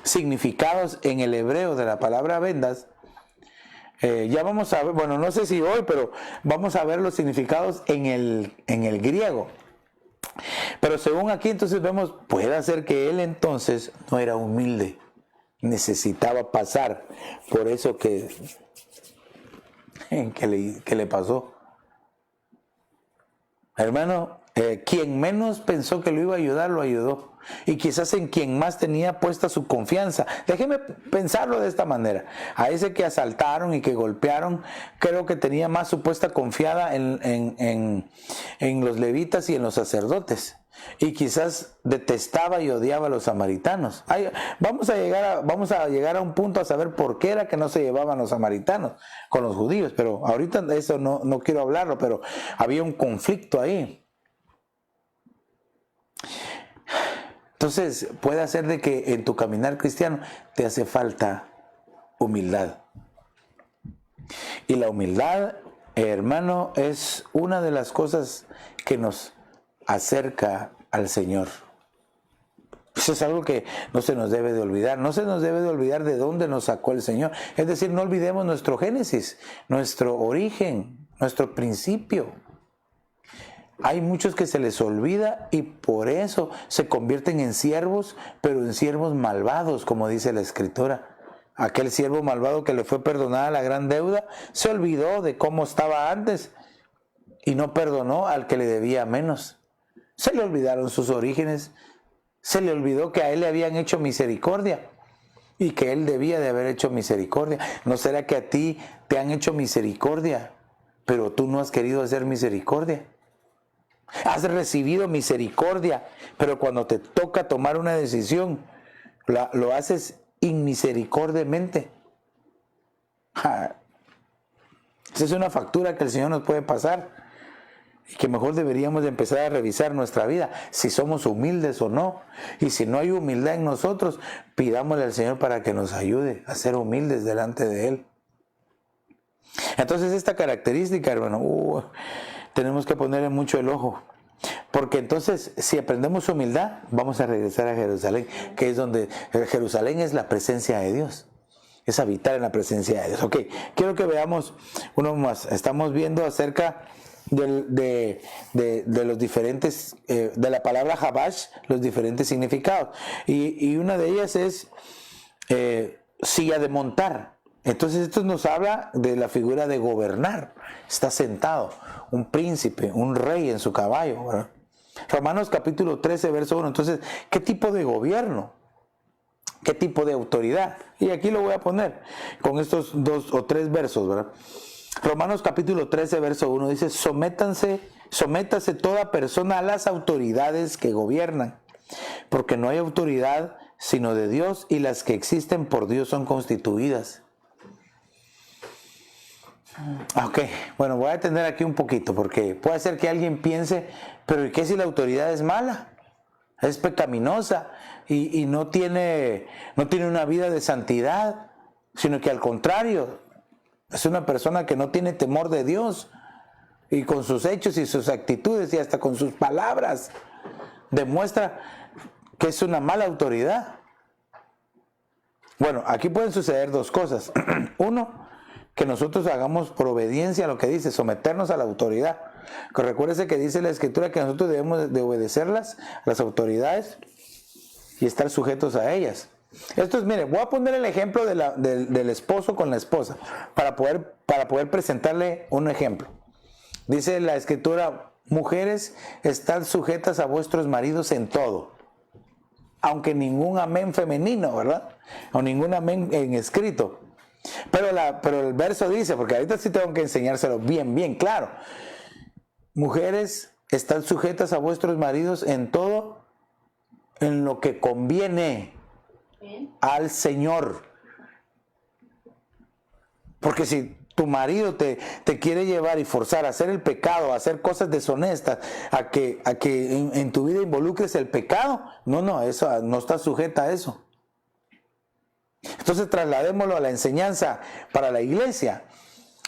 significados en el hebreo de la palabra vendas, ya vamos a ver, bueno, no sé si hoy, pero vamos a ver los significados en el griego. Pero según aquí, entonces vemos, puede ser que él entonces no era humilde, necesitaba pasar por eso que le pasó. Hermano, quien menos pensó que lo iba a ayudar, lo ayudó. Y quizás en quien más tenía puesta su confianza. Déjeme pensarlo de esta manera: a ese que asaltaron y que golpearon, creo que tenía más su puesta confiada en los levitas y en los sacerdotes. Y quizás detestaba y odiaba a los samaritanos. Vamos a llegar a un punto a saber por qué era que no se llevaban los samaritanos con los judíos. Pero ahorita de eso no quiero hablarlo, pero había un conflicto ahí. Entonces, puede ser de que en tu caminar cristiano te hace falta humildad. Y la humildad, hermano, es una de las cosas que nos acerca al Señor. Eso es algo que no se nos debe de olvidar. No se nos debe de olvidar de dónde nos sacó el Señor. Es decir, no olvidemos nuestro génesis, nuestro origen, nuestro principio. Hay muchos que se les olvida y por eso se convierten en siervos, pero en siervos malvados, como dice la Escritura. Aquel siervo malvado que le fue perdonada la gran deuda, se olvidó de cómo estaba antes y no perdonó al que le debía menos. Se le olvidaron sus orígenes, se le olvidó que a él le habían hecho misericordia y que él debía de haber hecho misericordia. ¿No será que a ti te han hecho misericordia, pero tú no has querido hacer misericordia? Has recibido misericordia, pero cuando te toca tomar una decisión, lo haces inmisericordiamente. Esa es una factura que el Señor nos puede pasar y que mejor deberíamos de empezar a revisar nuestra vida, si somos humildes o no. Y si no hay humildad en nosotros, pidámosle al Señor para que nos ayude a ser humildes delante de Él. Entonces esta característica, hermano, tenemos que ponerle mucho el ojo, porque entonces si aprendemos humildad, vamos a regresar a Jerusalén, que es donde Jerusalén es la presencia de Dios, es habitar en la presencia de Dios. Ok, quiero que veamos uno más. Estamos viendo acerca de los diferentes, de la palabra Habash, los diferentes significados, y una de ellas es silla de montar. Entonces esto nos habla de la figura de gobernar. Está sentado un príncipe, un rey en su caballo, ¿verdad? Romanos capítulo 13, verso 1. Entonces, ¿qué tipo de gobierno? ¿Qué tipo de autoridad? Y aquí lo voy a poner con estos 2 o 3 versos, ¿verdad? Romanos capítulo 13, verso 1 dice: sométase toda persona a las autoridades que gobiernan, porque no hay autoridad sino de Dios, y las que existen por Dios son constituidas. Ok, bueno, voy a atender aquí un poquito porque puede ser que alguien piense, pero ¿y qué si la autoridad es mala? Es pecaminosa y no tiene una vida de santidad, sino que al contrario, es una persona que no tiene temor de Dios y con sus hechos y sus actitudes y hasta con sus palabras demuestra que es una mala autoridad. Bueno, aquí pueden suceder dos cosas. Uno, que nosotros hagamos por obediencia a lo que dice, someternos a la autoridad. Que recuérdese que dice la Escritura que nosotros debemos de obedecerlas, las autoridades, y estar sujetos a ellas. Esto es, mire, voy a poner el ejemplo del esposo con la esposa, para poder presentarle un ejemplo. Dice la Escritura, mujeres, estad sujetas a vuestros maridos en todo. Aunque ningún amén femenino, ¿verdad? O ningún amén en escrito. Pero el verso dice, porque ahorita sí tengo que enseñárselo bien claro. Mujeres, estad sujetas a vuestros maridos en todo, en lo que conviene al Señor. Porque si tu marido te quiere llevar y forzar a hacer el pecado, a hacer cosas deshonestas, a que en tu vida involucres el pecado, eso no está sujeta a eso. Entonces trasladémoslo a la enseñanza para la iglesia,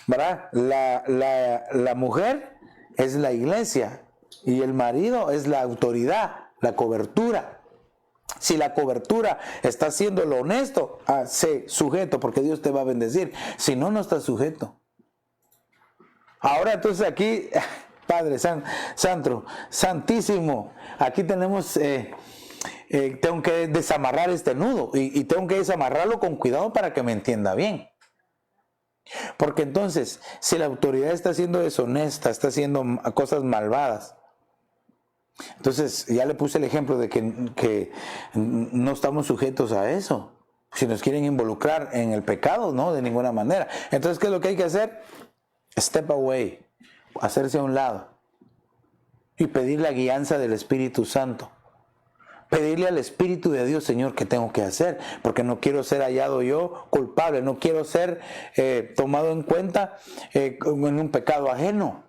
¿verdad? La mujer es la iglesia y el marido es la autoridad, la cobertura. Si la cobertura está haciendo lo honesto, sé sujeto porque Dios te va a bendecir. Si no, no estás sujeto. Ahora entonces aquí, Padre Santo, Santísimo, aquí tenemos, tengo que desamarrar este nudo y tengo que desamarrarlo con cuidado para que me entienda bien. Porque entonces, si la autoridad está siendo deshonesta, está haciendo cosas malvadas, entonces ya le puse el ejemplo de que no estamos sujetos a eso. Si nos quieren involucrar en el pecado, no, de ninguna manera. Entonces, ¿qué es lo que hay que hacer? Step away, hacerse a un lado y pedir la guianza del Espíritu Santo. Pedirle al Espíritu de Dios, Señor, ¿qué tengo que hacer? Porque no quiero ser hallado yo culpable, no quiero ser tomado en cuenta en un pecado ajeno.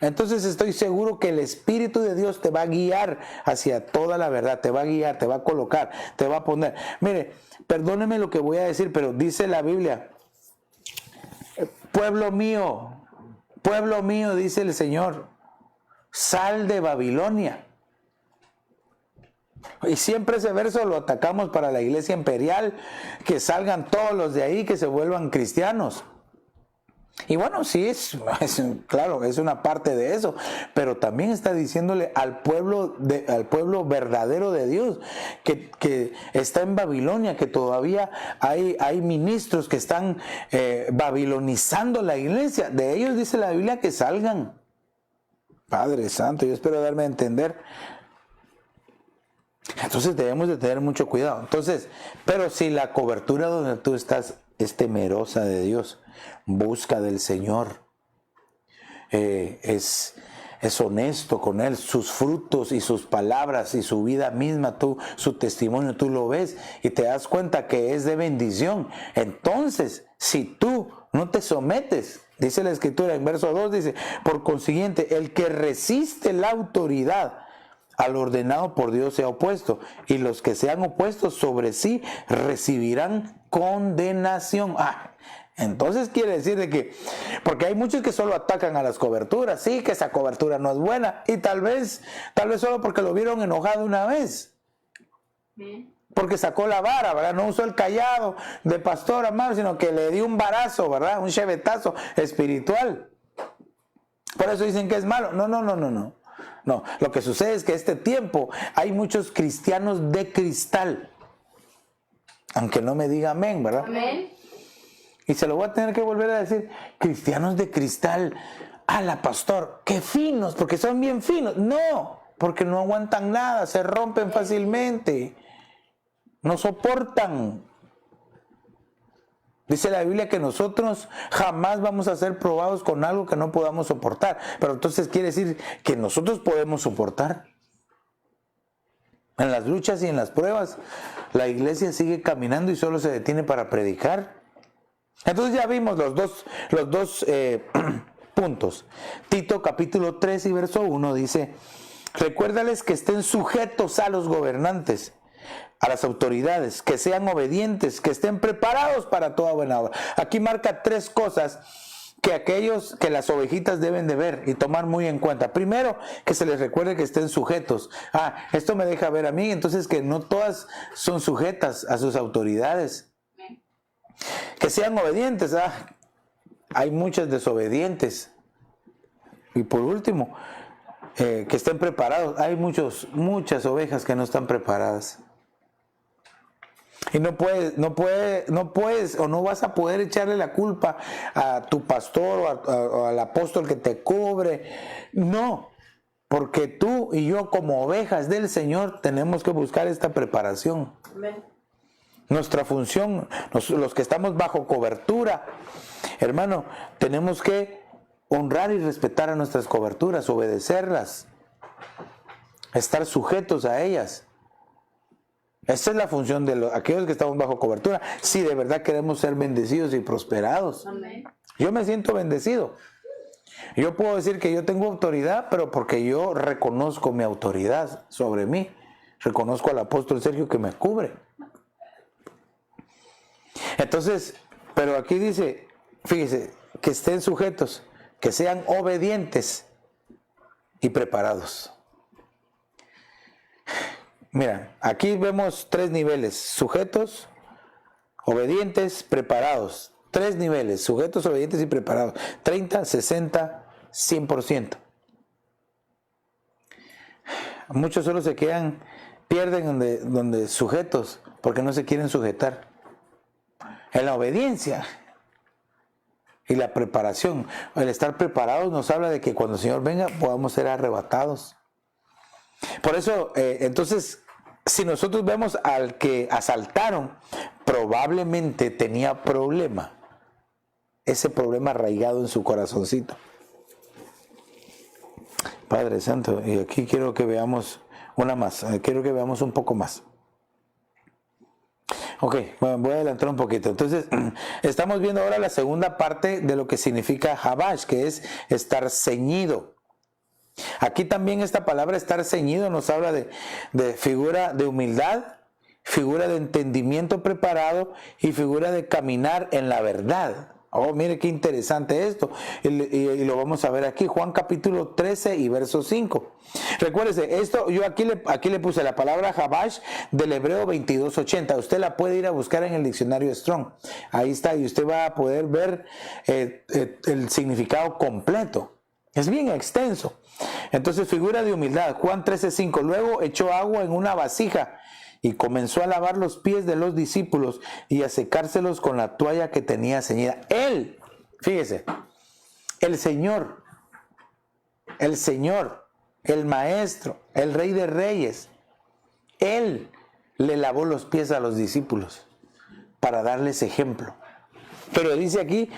Entonces estoy seguro que el Espíritu de Dios te va a guiar hacia toda la verdad, te va a guiar, te va a colocar, te va a poner. Mire, perdóneme lo que voy a decir, pero dice la Biblia, pueblo mío, dice el Señor, sal de Babilonia. Y siempre ese verso lo atacamos para la iglesia imperial, que salgan todos los de ahí, que se vuelvan cristianos. Y bueno, sí, claro, es una parte de eso, pero también está diciéndole al pueblo verdadero de Dios que está en Babilonia, que todavía hay ministros que están babilonizando la iglesia. De ellos dice la Biblia que salgan. Padre Santo, yo espero darme a entender. Entonces debemos de tener mucho cuidado. Entonces, pero si la cobertura donde tú estás es temerosa de Dios, busca del Señor, es honesto con Él, sus frutos y sus palabras y su vida misma, su testimonio, tú lo ves y te das cuenta que es de bendición. Entonces, si tú no te sometes, dice la Escritura en verso 2, dice, por consiguiente, el que resiste la autoridad al ordenado por Dios se ha opuesto, y los que se han opuesto sobre sí recibirán condenación. Entonces quiere decir de que, porque hay muchos que solo atacan a las coberturas, sí, que esa cobertura no es buena, y tal vez solo porque lo vieron enojado una vez, porque sacó la vara, ¿verdad? No usó el callado de pastor amado, sino que le dio un varazo, ¿verdad? Un chevetazo espiritual. Por eso dicen que es malo. No, lo que sucede es que este tiempo hay muchos cristianos de cristal. Aunque no me diga amén, ¿verdad? Amén. Y se lo voy a tener que volver a decir. Cristianos de cristal. La pastor, qué finos, porque son bien finos. No, porque no aguantan nada, se rompen fácilmente. No soportan. Dice la Biblia que nosotros jamás vamos a ser probados con algo que no podamos soportar. Pero entonces quiere decir que nosotros podemos soportar. En las luchas y en las pruebas, la iglesia sigue caminando y solo se detiene para predicar. Entonces ya vimos los dos puntos. Tito capítulo 3 y verso 1 dice: recuérdales que estén sujetos a los gobernantes, a las autoridades, que sean obedientes, que estén preparados para toda buena obra. Aquí marca 3 cosas que las ovejitas deben de ver y tomar muy en cuenta. Primero, que se les recuerde que estén sujetos. Esto me deja ver a mí, entonces que no todas son sujetas a sus autoridades. Que sean obedientes. Hay muchas desobedientes. Y por último, que estén preparados. Hay muchas ovejas que no están preparadas. Y no puedes o no vas a poder echarle la culpa a tu pastor o al apóstol que te cubre. No, porque tú y yo como ovejas del Señor tenemos que buscar esta preparación. Amén. Nuestra función, los que estamos bajo cobertura, hermano, tenemos que honrar y respetar a nuestras coberturas, obedecerlas, estar sujetos a ellas. Esta es la función de aquellos que estamos bajo cobertura, si de verdad queremos ser bendecidos y prosperados. Amén. Yo me siento bendecido. Yo puedo decir que yo tengo autoridad, pero porque yo reconozco mi autoridad sobre mí. Reconozco al apóstol Sergio que me cubre. Entonces, pero aquí dice, fíjese, que estén sujetos, que sean obedientes y preparados. Mira, aquí vemos 3 niveles: sujetos, obedientes, preparados. 3 niveles: sujetos, obedientes y preparados. 30, 60, 100%. Muchos solo se pierden donde sujetos, porque no se quieren sujetar. En la obediencia y la preparación, el estar preparados nos habla de que cuando el Señor venga podamos ser arrebatados. Por eso, entonces, si nosotros vemos al que asaltaron, probablemente tenía problema, ese problema arraigado en su corazoncito. Padre Santo, y aquí quiero que veamos una más, quiero que veamos un poco más. Ok, bueno, voy a adelantar un poquito. Entonces, estamos viendo ahora la segunda parte de lo que significa Habash, que es estar ceñido. Aquí también esta palabra estar ceñido nos habla de figura de humildad, figura de entendimiento preparado y figura de caminar en la verdad. Oh, mire qué interesante esto. Y lo vamos a ver aquí. Juan capítulo 13 y verso 5. Recuérdese, esto yo aquí le puse la palabra Habash del hebreo 2280. Usted la puede ir a buscar en el diccionario Strong. Ahí está, y usted va a poder ver el significado completo. Es bien extenso. Entonces, figura de humildad. Juan 13:5. Luego echó agua en una vasija y comenzó a lavar los pies de los discípulos y a secárselos con la toalla que tenía ceñida. Él, fíjese, el Señor, el Maestro, el Rey de Reyes, Él le lavó los pies a los discípulos para darles ejemplo. Pero dice aquí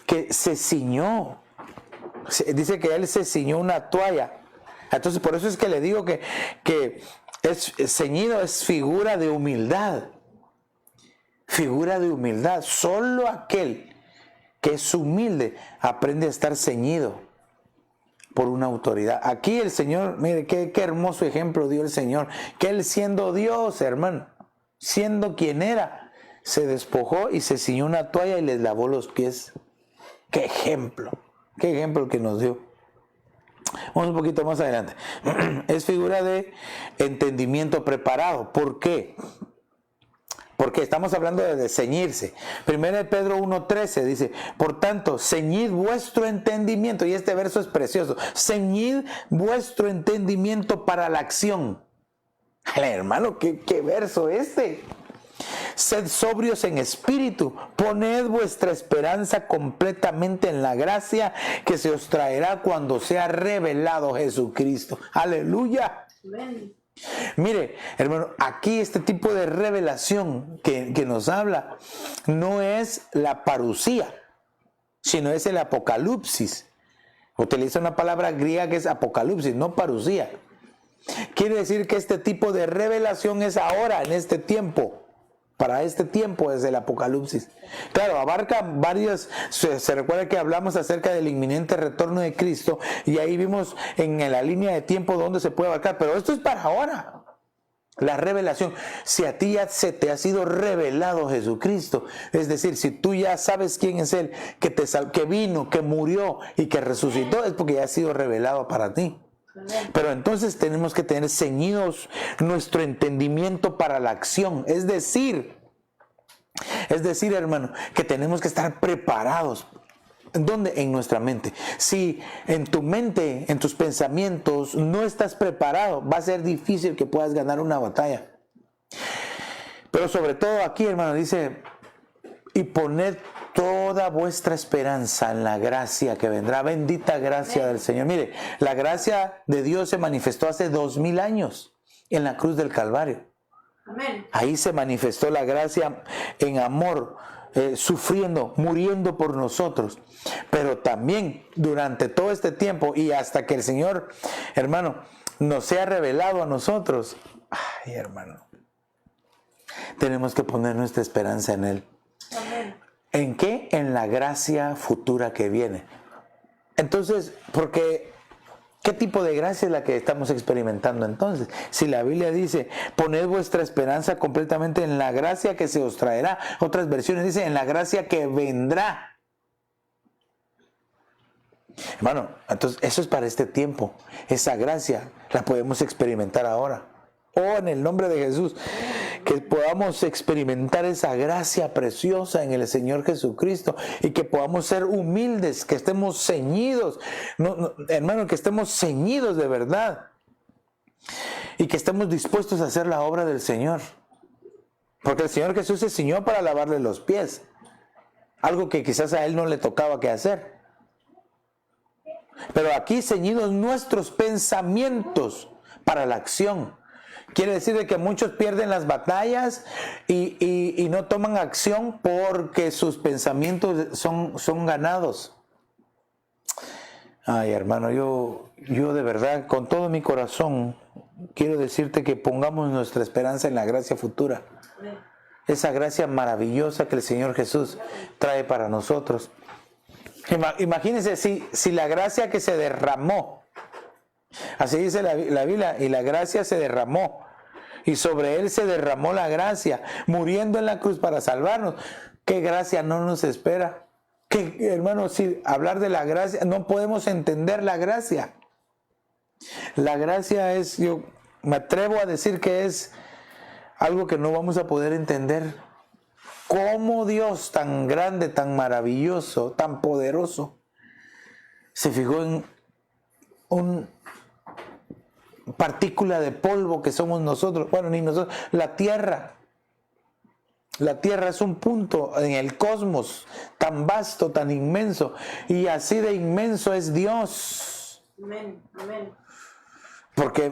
que se ciñó. Dice que Él se ciñó una toalla. Entonces, por eso es que le digo que ceñido es figura de humildad. Figura de humildad. Solo aquel que es humilde aprende a estar ceñido por una autoridad. Aquí el Señor, mire qué hermoso ejemplo dio el Señor. Que Él siendo Dios, hermano, siendo quien era, se despojó y se ciñó una toalla y les lavó los pies. ¡Qué ejemplo! ¡Qué ejemplo que nos dio! Vamos un poquito más adelante. Es figura de entendimiento preparado. ¿Por qué? Porque estamos hablando de ceñirse. 1 Pedro 1:13 dice: por tanto, ceñid vuestro entendimiento. Y este verso es precioso. Ceñid vuestro entendimiento para la acción. Hermano, ¿qué verso este? Sed sobrios en espíritu, poned vuestra esperanza completamente en la gracia que se os traerá cuando sea revelado Jesucristo. Aleluya. Amén. Mire, hermano, aquí este tipo de revelación que nos habla no es la parusía, sino es el apocalipsis. Utiliza una palabra griega que es apocalipsis, no parusía. Quiere decir que este tipo de revelación es ahora, en este tiempo. para este tiempo es el Apocalipsis. Claro, abarca varios, se recuerda que hablamos acerca del inminente retorno de Cristo y ahí vimos en la línea de tiempo donde se puede abarcar, pero esto es para ahora. La revelación, si a ti ya se te ha sido revelado Jesucristo, es decir, si tú ya sabes quién es Él, que vino, que murió y que resucitó, es porque ya ha sido revelado para ti. Pero entonces tenemos que tener ceñidos nuestro entendimiento para la acción, es decir, hermano, que tenemos que estar preparados. ¿Dónde? En nuestra mente. Si en tu mente, en tus pensamientos, no estás preparado, va a ser difícil que puedas ganar una batalla. Pero sobre todo aquí, hermano, dice, y poned toda vuestra esperanza en la gracia que vendrá. Bendita gracia del Señor. Mire, la gracia de Dios se manifestó hace 2000 años en la cruz del Calvario. Amén. Ahí se manifestó la gracia en amor, sufriendo, muriendo por nosotros. Pero también durante todo este tiempo y hasta que el Señor, hermano, nos sea revelado a nosotros, ay, hermano, tenemos que poner nuestra esperanza en Él. Amén. ¿En qué? En la gracia futura que viene. Entonces, porque ¿qué tipo de gracia es la que estamos experimentando entonces? Si la Biblia dice, poned vuestra esperanza completamente en la gracia que se os traerá. Otras versiones dicen, en la gracia que vendrá. Hermano, entonces eso es para este tiempo. Esa gracia la podemos experimentar ahora. Oh, en el nombre de Jesús, que podamos experimentar esa gracia preciosa en el Señor Jesucristo y que podamos ser humildes, que estemos ceñidos, hermano, que estemos ceñidos de verdad y que estemos dispuestos a hacer la obra del Señor. Porque el Señor Jesús se ciñó para lavarle los pies, algo que quizás a Él no le tocaba que hacer. Pero aquí ceñidos nuestros pensamientos para la acción. Quiere decir de que muchos pierden las batallas y no toman acción porque sus pensamientos son ganados. Ay, hermano, yo de verdad, con todo mi corazón, quiero decirte que pongamos nuestra esperanza en la gracia futura. Esa gracia maravillosa que el Señor Jesús trae para nosotros. Imagínense si la gracia que se derramó, así dice la Biblia, y la gracia se derramó, y sobre Él se derramó la gracia, muriendo en la cruz para salvarnos. ¿Qué gracia no nos espera? Que, hermano, si hablar de la gracia, no podemos entender la gracia. La gracia es, yo me atrevo a decir que es algo que no vamos a poder entender. ¿Cómo Dios tan grande, tan maravilloso, tan poderoso, se fijó en un partícula de polvo que somos nosotros? Bueno, ni nosotros, la tierra. La tierra es un punto en el cosmos tan vasto, tan inmenso, y así de inmenso es Dios. Amén. Amén. Porque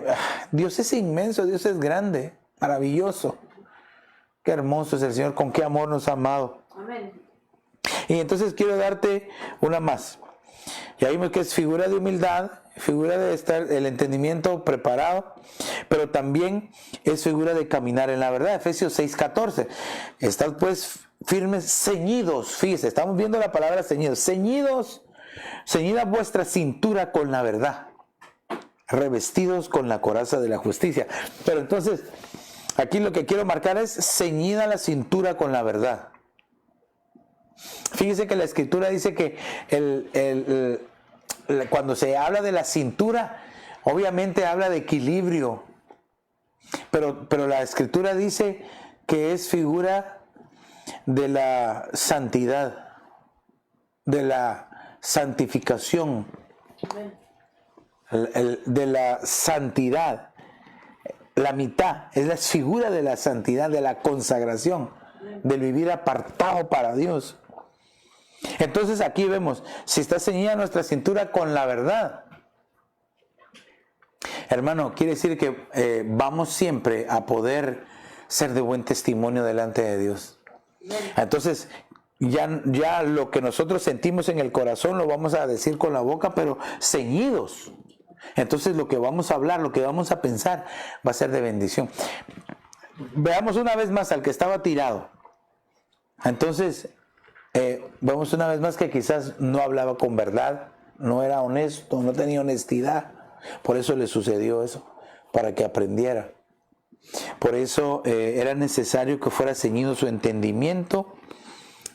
Dios es inmenso, Dios es grande, maravilloso. Qué hermoso es el Señor, con qué amor nos ha amado. Amén. Y entonces quiero darte una más. Ya vimos que es figura de humildad, figura de estar el entendimiento preparado, pero también es figura de caminar en la verdad. Efesios 6:14. Estad pues firmes, ceñidos. Fíjese, estamos viendo la palabra ceñidos. Ceñidos, ceñida vuestra cintura con la verdad, revestidos con la coraza de la justicia. Pero entonces, aquí lo que quiero marcar es ceñida la cintura con la verdad. Fíjese que la Escritura dice que cuando se habla de la cintura, obviamente habla de equilibrio, pero la Escritura dice que es figura de la santidad, de la santificación, de la santidad. La mitad es la figura de la santidad, de la consagración, del vivir apartado para Dios. Entonces aquí vemos, si está ceñida nuestra cintura con la verdad, hermano, quiere decir que vamos siempre a poder ser de buen testimonio delante de Dios. Entonces, ya lo que nosotros sentimos en el corazón lo vamos a decir con la boca, pero ceñidos. Entonces lo que vamos a hablar, lo que vamos a pensar va a ser de bendición. veamos una vez más al que estaba tirado. Entonces, vemos una vez más que quizás no hablaba con verdad, no era honesto, no tenía honestidad. Por eso le sucedió eso, para que aprendiera. Por eso era necesario que fuera ceñido su entendimiento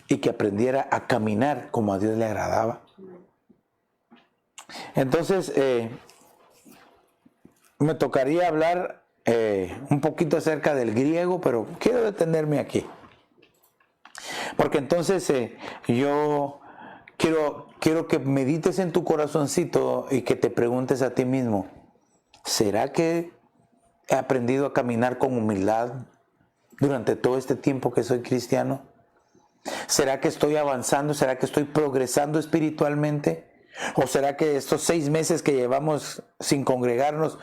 y que aprendiera a caminar como a Dios le agradaba. Entonces, me tocaría hablar un poquito acerca del griego, pero quiero detenerme aquí. Porque entonces yo quiero que medites en tu corazoncito y que te preguntes a ti mismo, ¿será que he aprendido a caminar con humildad durante todo este tiempo que soy cristiano? ¿Será que estoy avanzando? ¿Será que estoy progresando espiritualmente? ¿O será que estos 6 meses que llevamos sin congregarnos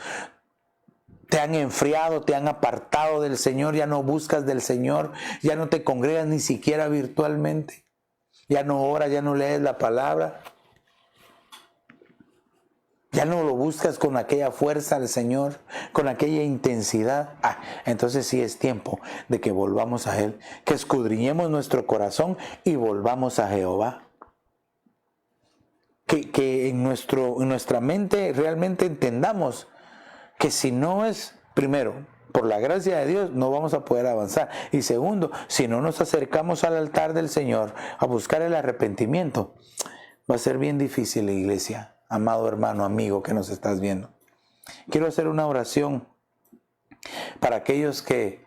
te han enfriado, te han apartado del Señor, ya no buscas del Señor, ya no te congregas ni siquiera virtualmente, ya no oras, ya no lees la palabra, ya no lo buscas con aquella fuerza al Señor, con aquella intensidad? Entonces sí es tiempo de que volvamos a Él, que escudriñemos nuestro corazón y volvamos a Jehová. Que en nuestra mente realmente entendamos que si no es, primero, por la gracia de Dios, no vamos a poder avanzar. Y segundo, si no nos acercamos al altar del Señor a buscar el arrepentimiento, va a ser bien difícil, la iglesia. Amado hermano, amigo que nos estás viendo. Quiero hacer una oración para aquellos que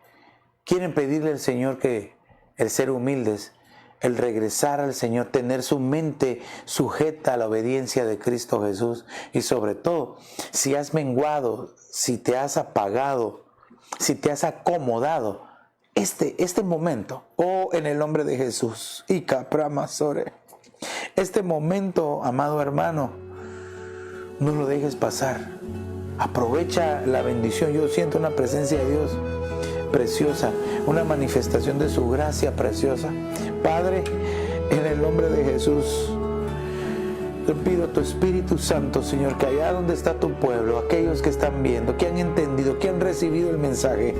quieren pedirle al Señor que el ser humildes, el regresar al Señor, tener su mente sujeta a la obediencia de Cristo Jesús. Y sobre todo, si has menguado, si te has apagado, si te has acomodado, este momento, en el nombre de Jesús, y capramasore, este momento, amado hermano, no lo dejes pasar. Aprovecha la bendición. Yo siento una presencia de Dios preciosa, una manifestación de su gracia preciosa. Padre, en el nombre de Jesús, te pido a tu Espíritu Santo, Señor, que allá donde está tu pueblo, aquellos que están viendo, que han entendido, que han recibido el mensaje,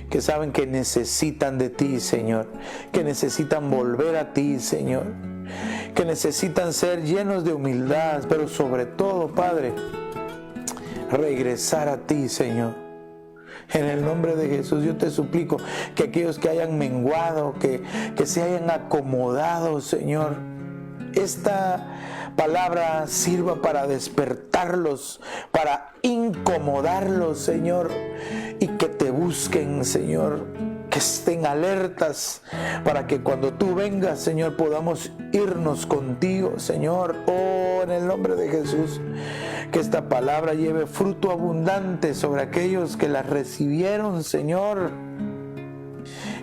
que saben que necesitan de ti, Señor, que necesitan volver a ti, Señor, que necesitan ser llenos de humildad, pero sobre todo, Padre, regresar a ti, Señor. En el nombre de Jesús yo te suplico que aquellos que hayan menguado, que se hayan acomodado, Señor, esta palabra sirva para despertarlos, para incomodarlos, Señor, y que te busquen, Señor, que estén alertas para que cuando tú vengas, Señor, podamos irnos contigo, Señor. En el nombre de Jesús, que esta palabra lleve fruto abundante sobre aquellos que la recibieron, Señor.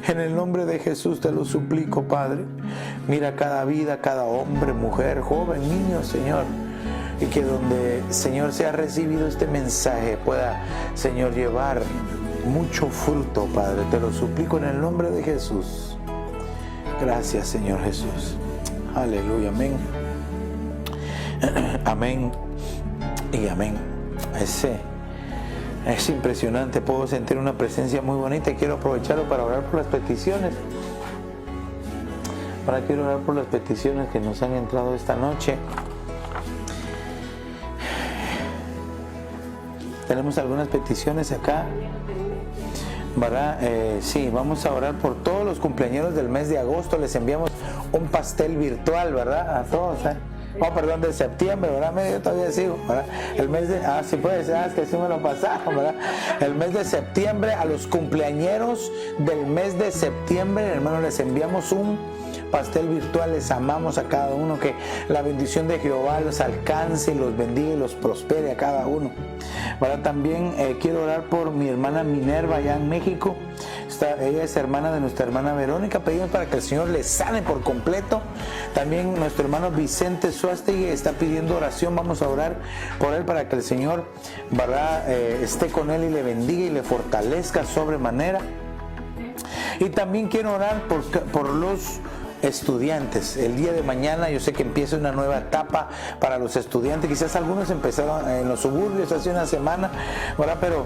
En el nombre de Jesús te lo suplico, Padre. Mira cada vida, cada hombre, mujer, joven, niño, Señor. Y que donde, Señor, se ha recibido este mensaje pueda, Señor, llevar mucho fruto, Padre. Te lo suplico en el nombre de Jesús. Gracias, Señor Jesús. Aleluya, amén. Amén y amén. Es impresionante, puedo sentir una presencia muy bonita y quiero aprovecharlo para orar por las peticiones. Quiero orar por las peticiones que nos han entrado esta noche. Tenemos algunas peticiones acá, ¿verdad? Sí, vamos a orar por todos los cumpleañeros del mes de agosto. Les enviamos un pastel virtual, ¿verdad? A todos, perdón, de septiembre, ¿verdad? Yo todavía sigo, ¿verdad? El mes de, sí puede ser, es que sí me lo pasaron, ¿verdad? El mes de septiembre, a los cumpleañeros del mes de septiembre, hermano, les enviamos un pastel virtual. Les amamos a cada uno, que la bendición de Jehová los alcance y los bendiga y los prospere a cada uno, ¿verdad? También quiero orar por mi hermana Minerva allá en México. Ella es hermana de nuestra hermana Verónica. Pedimos para que el Señor le sane por completo. También nuestro hermano Vicente Suástegui está pidiendo oración. Vamos a orar por él para que el Señor, ¿verdad?, esté con él y le bendiga y le fortalezca sobremanera. Y también quiero orar por los estudiantes. El día de mañana yo sé que empieza una nueva etapa para los estudiantes. Quizás algunos empezaron en los suburbios hace una semana, ¿verdad? Pero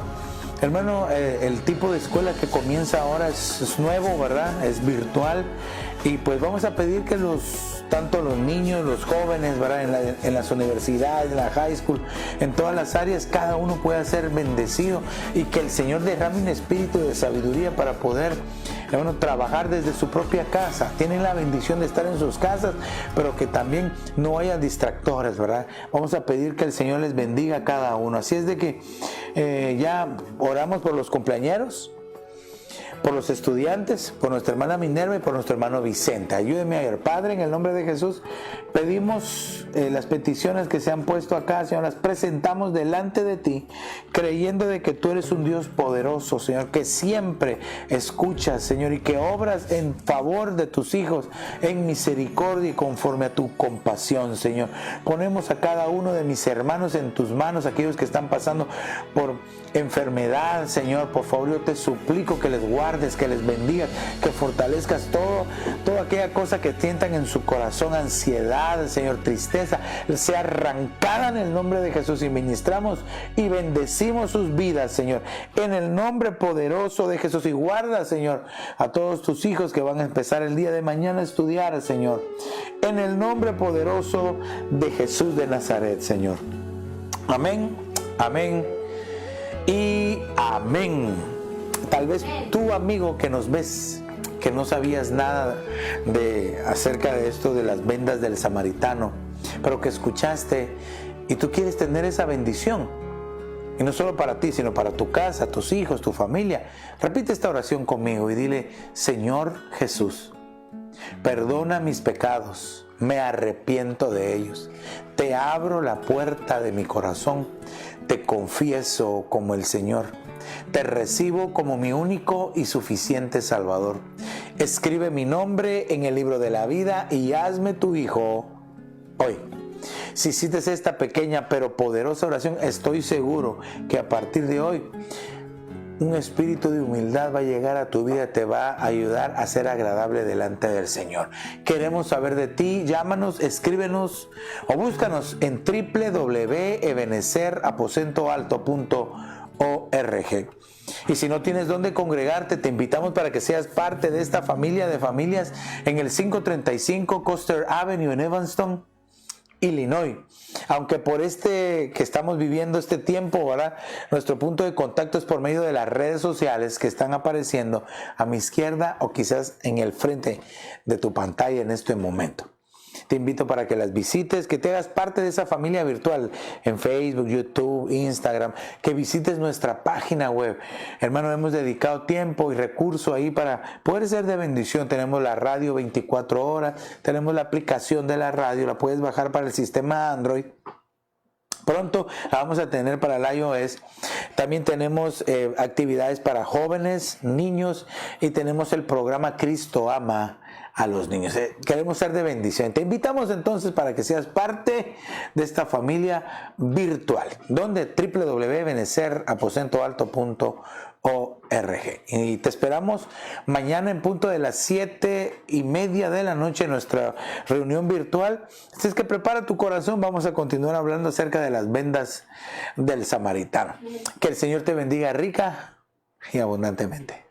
Hermano, el tipo de escuela que comienza ahora es nuevo, ¿verdad? Es virtual. Y pues vamos a pedir que tanto los niños, los jóvenes, ¿verdad? En las universidades, en la high school, en todas las áreas, cada uno pueda ser bendecido y que el Señor derrame un espíritu de sabiduría para poder, hermano, trabajar desde su propia casa. Tienen la bendición de estar en sus casas, pero que también no haya distractores, ¿verdad? Vamos a pedir que el Señor les bendiga a cada uno. Así es de que ya oramos por los cumpleañeros, por los estudiantes, por nuestra hermana Minerva y por nuestro hermano Vicente. Ayúdeme a orar. Padre, en el nombre de Jesús, pedimos las peticiones que se han puesto acá, Señor, las presentamos delante de ti, creyendo de que tú eres un Dios poderoso, Señor, que siempre escuchas, Señor, y que obras en favor de tus hijos, en misericordia y conforme a tu compasión, Señor. Ponemos a cada uno de mis hermanos en tus manos, aquellos que están pasando por enfermedad, Señor. Por favor, yo te suplico que les guardes, que les bendigas, que fortalezcas toda aquella cosa que tientan en su corazón, ansiedad, Señor, tristeza, sea arrancada en el nombre de Jesús, y ministramos y bendecimos sus vidas, Señor, en el nombre poderoso de Jesús. Y guarda, Señor, a todos tus hijos que van a empezar el día de mañana a estudiar, Señor, en el nombre poderoso de Jesús de Nazaret, Señor. Amén, amén y amén. Tal vez tú, amigo, que nos ves, que no sabías nada acerca de esto de las vendas del samaritano, pero que escuchaste y tú quieres tener esa bendición, y no solo para ti, sino para tu casa, tus hijos, tu familia. Repite esta oración conmigo y dile: Señor Jesús, perdona mis pecados, me arrepiento de ellos, te abro la puerta de mi corazón, te confieso como el Señor, te recibo como mi único y suficiente Salvador. Escribe mi nombre en el libro de la vida y hazme tu hijo hoy. Si hiciste esta pequeña pero poderosa oración, estoy seguro que a partir de hoy un espíritu de humildad va a llegar a tu vida, te va a ayudar a ser agradable delante del Señor. Queremos saber de ti. Llámanos, escríbenos o búscanos en www.ebenezeraposentoalto.org. Y si no tienes dónde congregarte, te invitamos para que seas parte de esta familia de familias en el 535 Custer Avenue en Evanston, Illinois. Aunque por que estamos viviendo este tiempo, ¿verdad? Nuestro punto de contacto es por medio de las redes sociales que están apareciendo a mi izquierda o quizás en el frente de tu pantalla en este momento. Te invito para que las visites, que te hagas parte de esa familia virtual en Facebook, YouTube, Instagram, que visites nuestra página web. Hermano, hemos dedicado tiempo y recurso ahí para poder ser de bendición. Tenemos la radio 24 horas, tenemos la aplicación de la radio, la puedes bajar para el sistema Android. Pronto la vamos a tener para el iOS. También tenemos actividades para jóvenes, niños, y tenemos el programa Cristo Ama a los niños. Queremos ser de bendición. Te invitamos entonces para que seas parte de esta familia virtual, donde www.ebenezeraposentoalto.org. Y te esperamos mañana en punto de las 7:30 de la noche en nuestra reunión virtual. Así es que prepara tu corazón. Vamos a continuar hablando acerca de las vendas del samaritano. Que el Señor te bendiga rica y abundantemente.